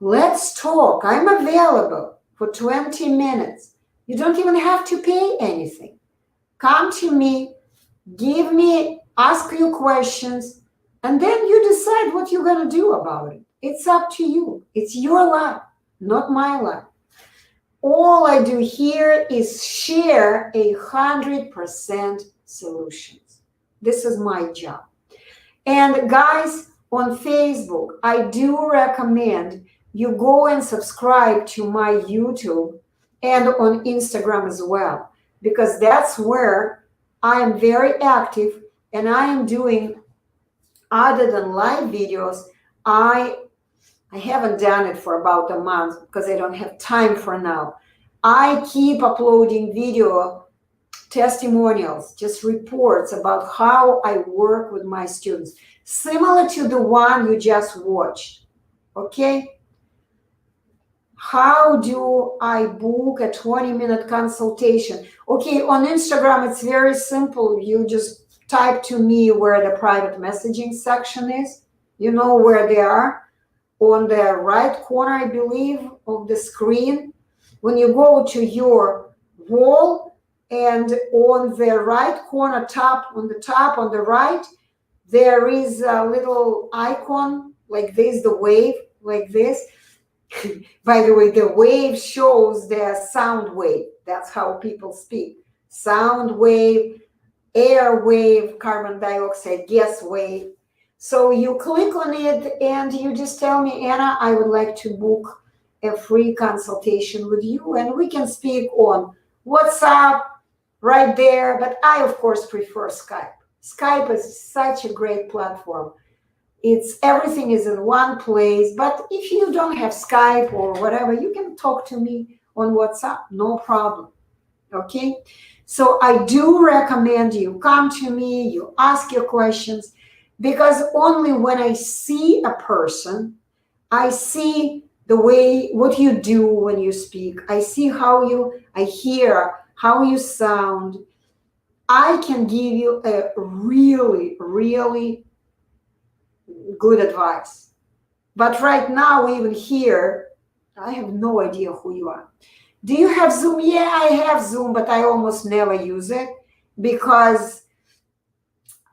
Let's talk. I'm available for 20 minutes. You don't even have to pay anything. Come to me, ask you questions, and then you decide what you're going to do about it. It's up to you. It's your life, not my life. All I do here is share 100% solutions. This is my job. And guys, on Facebook, I do recommend you go and subscribe to my YouTube and on Instagram as well, because that's where I am very active and I am doing, other than live videos, I haven't done it for about a month because I don't have time for now. I keep uploading video testimonials, just reports about how I work with my students, similar to the one you just watched, okay? How do I book a 20-minute consultation? Okay, on Instagram, it's very simple. You just type to me where the private messaging section is. You know where they are. On the right corner, I believe, of the screen. When you go to your wall, and on the right corner, on the right, there is a little icon like this, the wave, like this. By the way, the wave shows the sound wave. That's how people speak. Sound wave, air wave, carbon dioxide, gas wave. So you click on it and you just tell me, Anna, I would like to book a free consultation with you, and we can speak on WhatsApp right there. But I, of course, prefer Skype. Skype is such a great platform. Everything is in one place. But if you don't have Skype or whatever, you can talk to me on WhatsApp, no problem. Okay? So I do recommend you come to me, you ask your questions, because only when I see a person, I see the way, what you do when you speak. I see I hear how you sound. I can give you a really, really good advice. But right now, even here, I have no idea who you are. Do you have Zoom? Yeah, I have Zoom, but I almost never use it because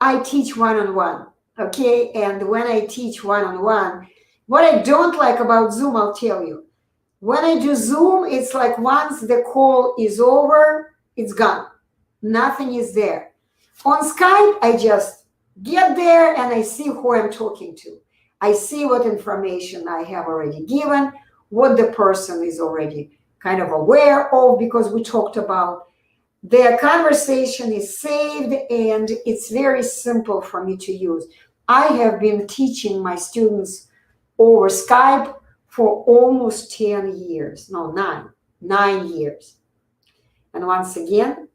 I teach one-on-one, okay? And when I teach one-on-one, what I don't like about Zoom, I'll tell you. When I do Zoom, it's like once the call is over, it's gone. Nothing is there. On Skype, I just get there and I see who I'm talking to. I see what information I have already given, what the person is already kind of aware of because we talked about. The conversation is saved and it's very simple for me to use. I have been teaching my students over Skype for almost 10 years. No, 9 years. And once again,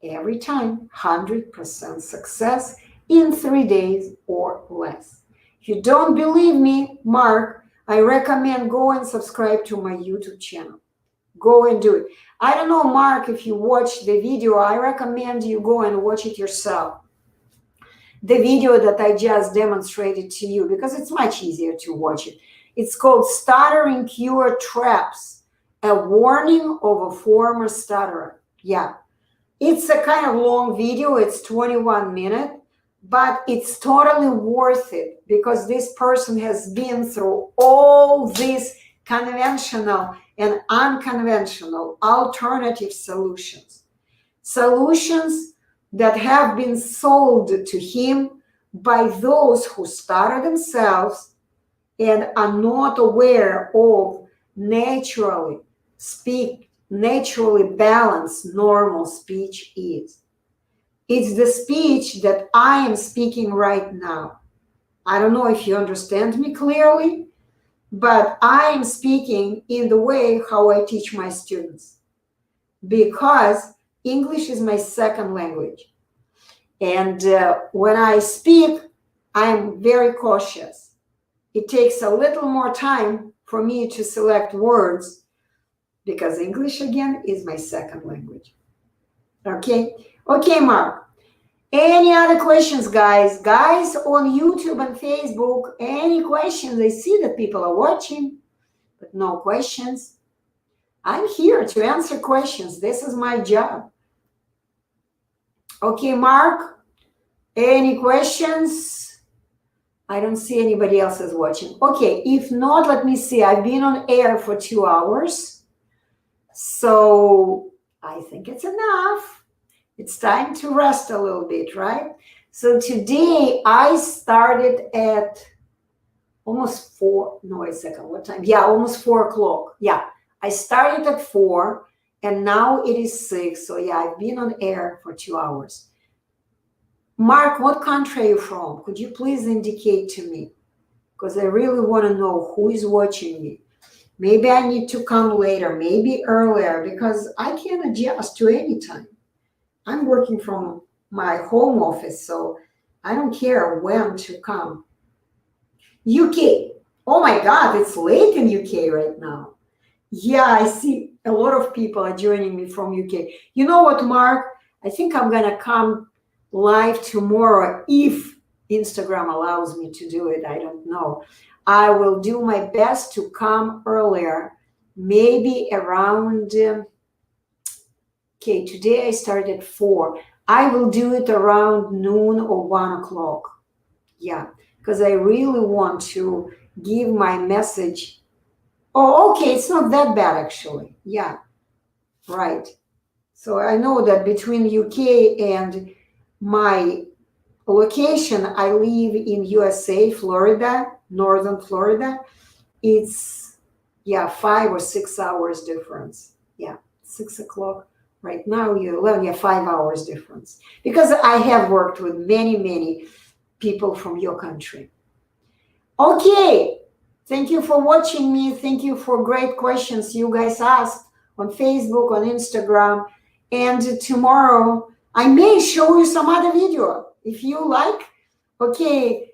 every time, 100% success in 3 days or less. If you don't believe me, Mark, I recommend go and subscribe to my YouTube channel. Go and do it. I don't know, Mark, if you watch the video, I recommend you go and watch it yourself. The video that I just demonstrated to you, because it's much easier to watch it. It's called Stuttering Cure Traps, a warning of a former stutterer. Yeah. It's a kind of long video. It's 21 minutes, but it's totally worth it because this person has been through all these conventional and unconventional alternative solutions. Solutions that have been sold to him by those who stutter themselves and are not aware of naturally balanced normal speech is. It's the speech that I am speaking right now. I don't know if you understand me clearly, but I am speaking in the way how I teach my students because English is my second language. And when I speak, I'm very cautious. It takes a little more time for me to select words because English, again, is my second language. Okay? Okay, Mark. Any other questions, guys? Guys on YouTube and Facebook, any questions? I see that people are watching, but no questions. I'm here to answer questions. This is my job. Okay, Mark, any questions? I don't see anybody else is watching. Okay, if not, let me see. I've been on air for 2 hours. So I think it's enough. It's time to rest a little bit, right? So today I started at almost 4, no, wait a second, what time? Yeah, almost 4 o'clock. Yeah, I started at 4 and now it is 6. So yeah, I've been on air for 2 hours. Mark, what country are you from? Could you please indicate to me? Because I really want to know who is watching me. Maybe I need to come later, maybe earlier, because I can adjust to any time. I'm working from my home office, so I don't care when to come. UK. Oh my God, it's late in UK right now. Yeah, I see a lot of people are joining me from UK. You know what, Mark? I think I'm going to come live tomorrow if Instagram allows me to do it. I don't know. I will do my best to come earlier, maybe around, okay, today I started at 4. I will do it around noon or 1 o'clock. Yeah, because I really want to give my message. Oh, okay, it's not that bad actually. Yeah, right. So I know that between UK and my location, I live in USA, Florida, northern Florida. It's, yeah, 5 or 6 hours difference. Yeah, 6 o'clock. Right now, you're 11, yeah, 5 hours difference. Because I have worked with many people from your country. Okay, thank you for watching me. Thank you for great questions you guys asked on Facebook, on Instagram. And tomorrow, I may show you some other video if you like. Okay,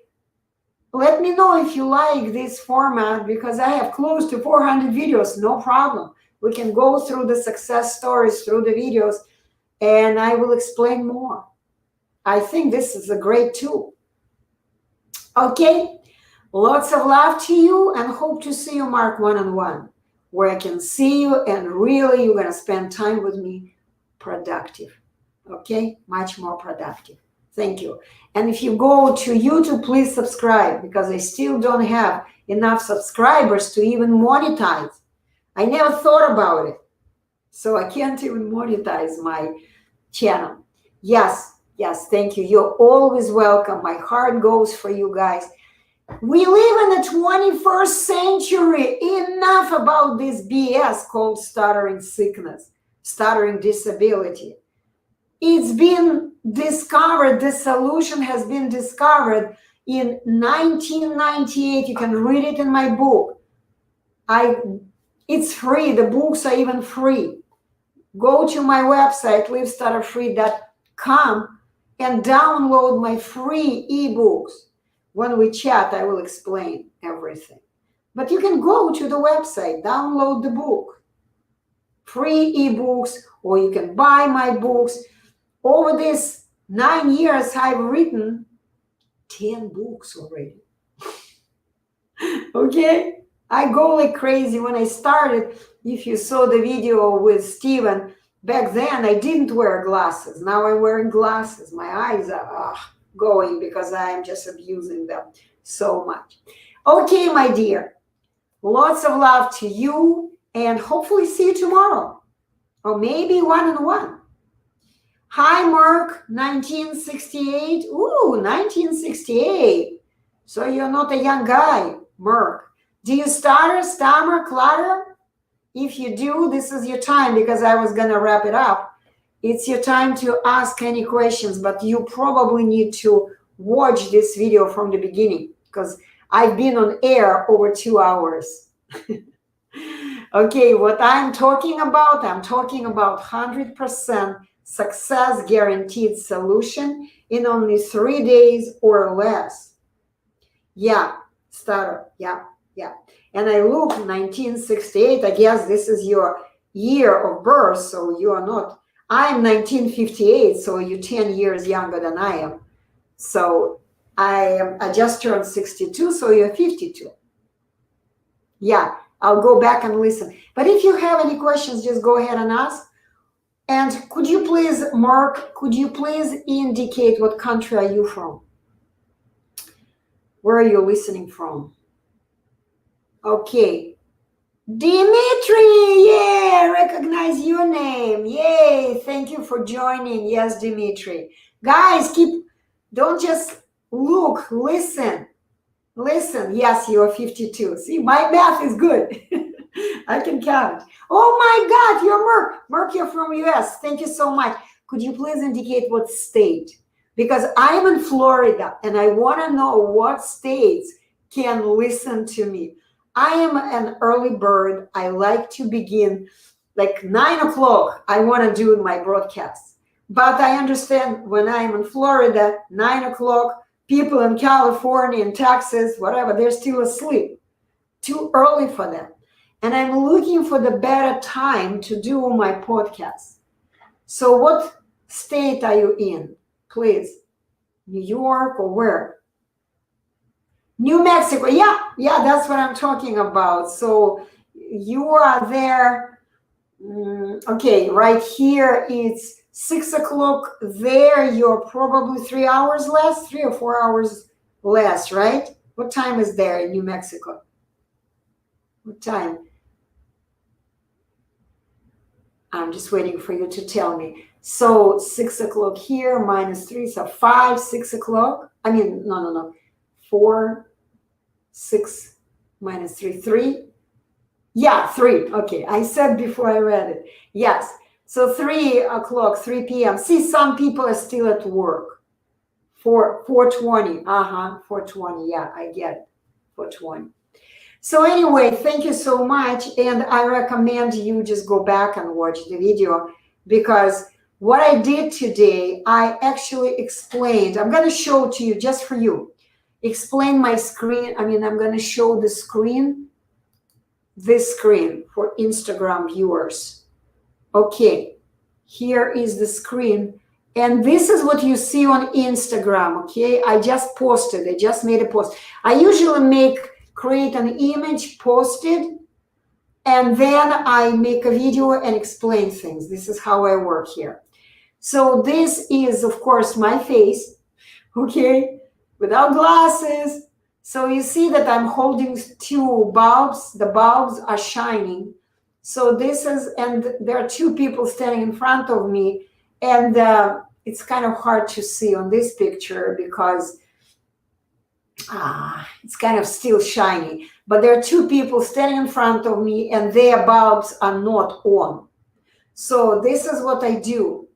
let me know if you like this format because I have close to 400 videos, no problem. We can go through the success stories, through the videos, and I will explain more. I think this is a great tool. Okay, lots of love to you and hope to see you, Mark, one-on-one, where I can see you and really you're going to spend time with me productive. Okay, much more productive. Thank you. And if you go to YouTube, please subscribe because I still don't have enough subscribers to even monetize. I never thought about it. So I can't even monetize my channel. Yes, thank you. You're always welcome. My heart goes for you guys. We live in the 21st century. Enough about this BS called stuttering sickness, stuttering disability. It's been discovered, the solution has been discovered in 1998. You can read it in my book. It's free. The books are even free. Go to my website, livestutterfree.com, and download my free ebooks. When we chat, I will explain everything. But you can go to the website, download the book, free ebooks, or you can buy my books. Over these 9 years, I've written 10 books already. Okay? I go like crazy. When I started, if you saw the video with Steven, back then I didn't wear glasses. Now I'm wearing glasses. My eyes are going because I'm just abusing them so much. Okay, my dear. Lots of love to you and hopefully see you tomorrow. Or maybe one-on-one. Hi, Mark, 1968. Ooh, 1968. So you're not a young guy, Mark. Do you stutter, stammer, clutter? If you do, this is your time because I was going to wrap it up. It's your time to ask any questions, but you probably need to watch this video from the beginning because I've been on air over 2 hours. Okay, what I'm talking about 100% success guaranteed solution in only 3 days or less. Yeah, stutter, yeah. And I look 1968, I guess this is your year of birth, so you are not, I'm 1958, so you're 10 years younger than I am. So I just turned 62, so you're 52. Yeah, I'll go back and listen. But if you have any questions, just go ahead and ask. And could you please, Mark, could you please indicate what country are you from? Where are you listening from? Okay. Dimitri, yeah, recognize you for joining. Yes, Dimitri. Guys, don't just look, listen. Listen. Yes, you are 52. See, my math is good. I can count. Oh my God, you're Merck. Merck, you're from US. Thank you so much. Could you please indicate what state? Because I'm in Florida and I want to know what states can listen to me. I am an early bird. I like to begin like 9 o'clock. I want to do my broadcast. But I understand when I'm in Florida, 9 o'clock, people in California and Texas, whatever, they're still asleep. Too early for them. And I'm looking for the better time to do my podcast. So what state are you in, please? New York or where? New Mexico. Yeah, that's what I'm talking about. So you are there. Okay, right here it's 6 o'clock. There you're probably 3 hours less, 3 or 4 hours less, right? What time is there in New Mexico? What time? I'm just waiting for you to tell me. So 6 o'clock here, -3, so 5, 6 o'clock. I mean, no. 4, 6, -3, 3. Yeah, 3. Okay, I said before I read it. Yes, so 3 o'clock, 3 p.m. See, some people are still at work. 4:20. 4:20. Yeah, I get it. 4:20. So anyway, thank you so much. And I recommend you just go back and watch the video, because what I did today, I actually explained. I'm going to show it to you just for you. Explain my screen. I mean, I'm going to show the screen, this screen for Instagram viewers. Okay, here is the screen. And this is what you see on Instagram, okay? I just posted. I just made a post. I usually create an image, post it, and then I make a video and explain things. This is how I work here. So this is, of course, my face, okay, without glasses. So you see that I'm holding 2 bulbs. The bulbs are shining. So this is, and there are 2 people standing in front of me, and it's kind of hard to see on this picture because it's kind of still shiny, but there are 2 people standing in front of me and their bulbs are not on. So this is what I do.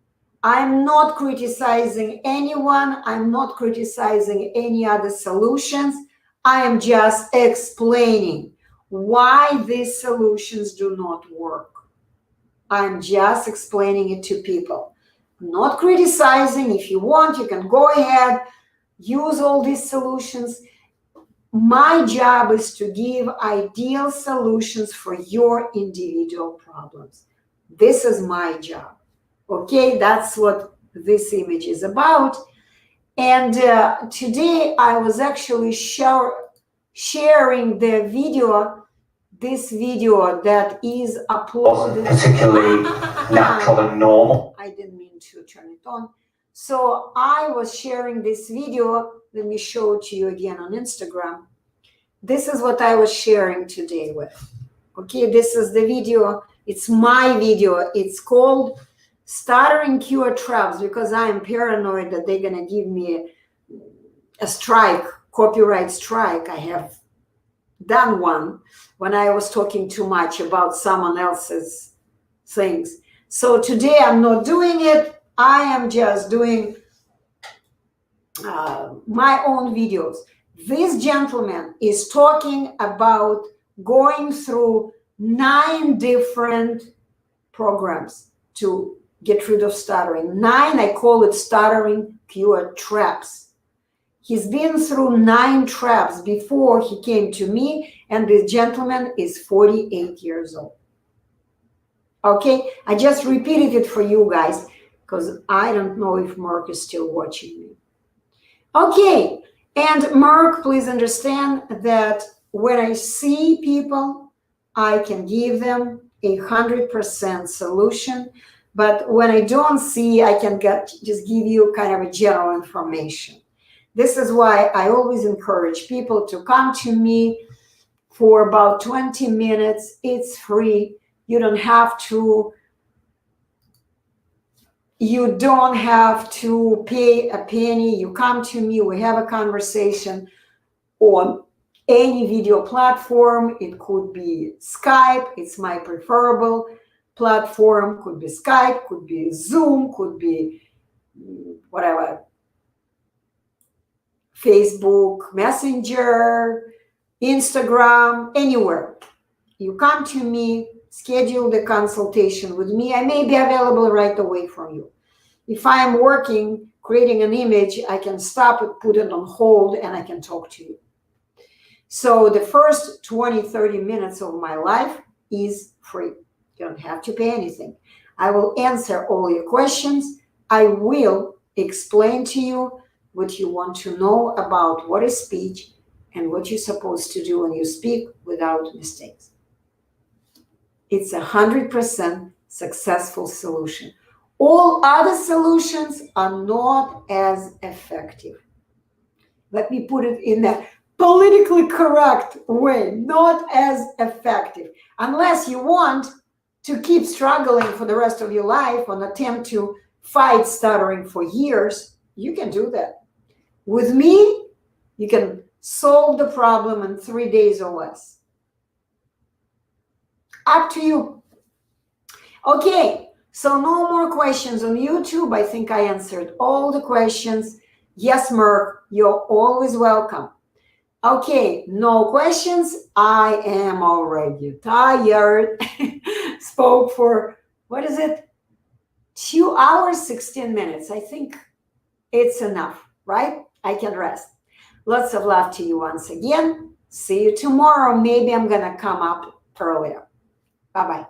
I'm not criticizing anyone. I'm not criticizing any other solutions. I am just explaining why these solutions do not work. I'm just explaining it to people. I'm not criticizing. If you want, you can go ahead, use all these solutions. My job is to give ideal solutions for your individual problems. This is my job. Okay, that's what this image is about. And today I was actually sharing the video, this video that is uploaded. Particularly natural and normal. I didn't mean to turn it on. So I was sharing this video. Let me show it to you again on Instagram. This is what I was sharing today with. Okay, this is the video. It's my video. It's called Stuttering Cure Traps, because I'm paranoid that they're going to give me a strike, copyright strike. I have done one when I was talking too much about someone else's things. So today I'm not doing it. I am just doing my own videos. This gentleman is talking about going through 9 different programs to get rid of stuttering. 9, I call it Stuttering Cure Traps. He's been through 9 traps before he came to me, and this gentleman is 48 years old. Okay, I just repeated it for you guys because I don't know if Mark is still watching me. Okay, and Mark, please understand that when I see people, I can give them 100% solution. But when I don't see, I can just give you kind of a general information. This is why I always encourage people to come to me for about 20 minutes. It's free. You don't have to You don't have to pay a penny. You come to me, we have a conversation on any video platform. It could be Skype, it's my preferable platform, could be Skype, could be Zoom, could be whatever, Facebook, Messenger, Instagram, anywhere. You come to me, schedule the consultation with me. I may be available right away from you. If I am working, creating an image, I can stop it, put it on hold, and I can talk to you. So the first 20, 30 minutes of my life is free. You don't have to pay anything. I will answer all your questions. I will explain to you what you want to know about what is speech and what you're supposed to do when you speak without mistakes. It's 100% successful solution. All other solutions are not as effective. Let me put it in a politically correct way, not as effective. Unless you want to keep struggling for the rest of your life and attempt to fight stuttering for years, you can do that. With me, you can solve the problem in 3 days or less. Up to you. Okay, so no more questions on YouTube. I think I answered all the questions. Yes, Merck, you're always welcome. Okay, no questions. I am already tired. Spoke for, what is it? 2 hours, 16 minutes. I think it's enough, right? I can rest. Lots of love to you once again. See you tomorrow. Maybe I'm going to come up earlier. Bye-bye.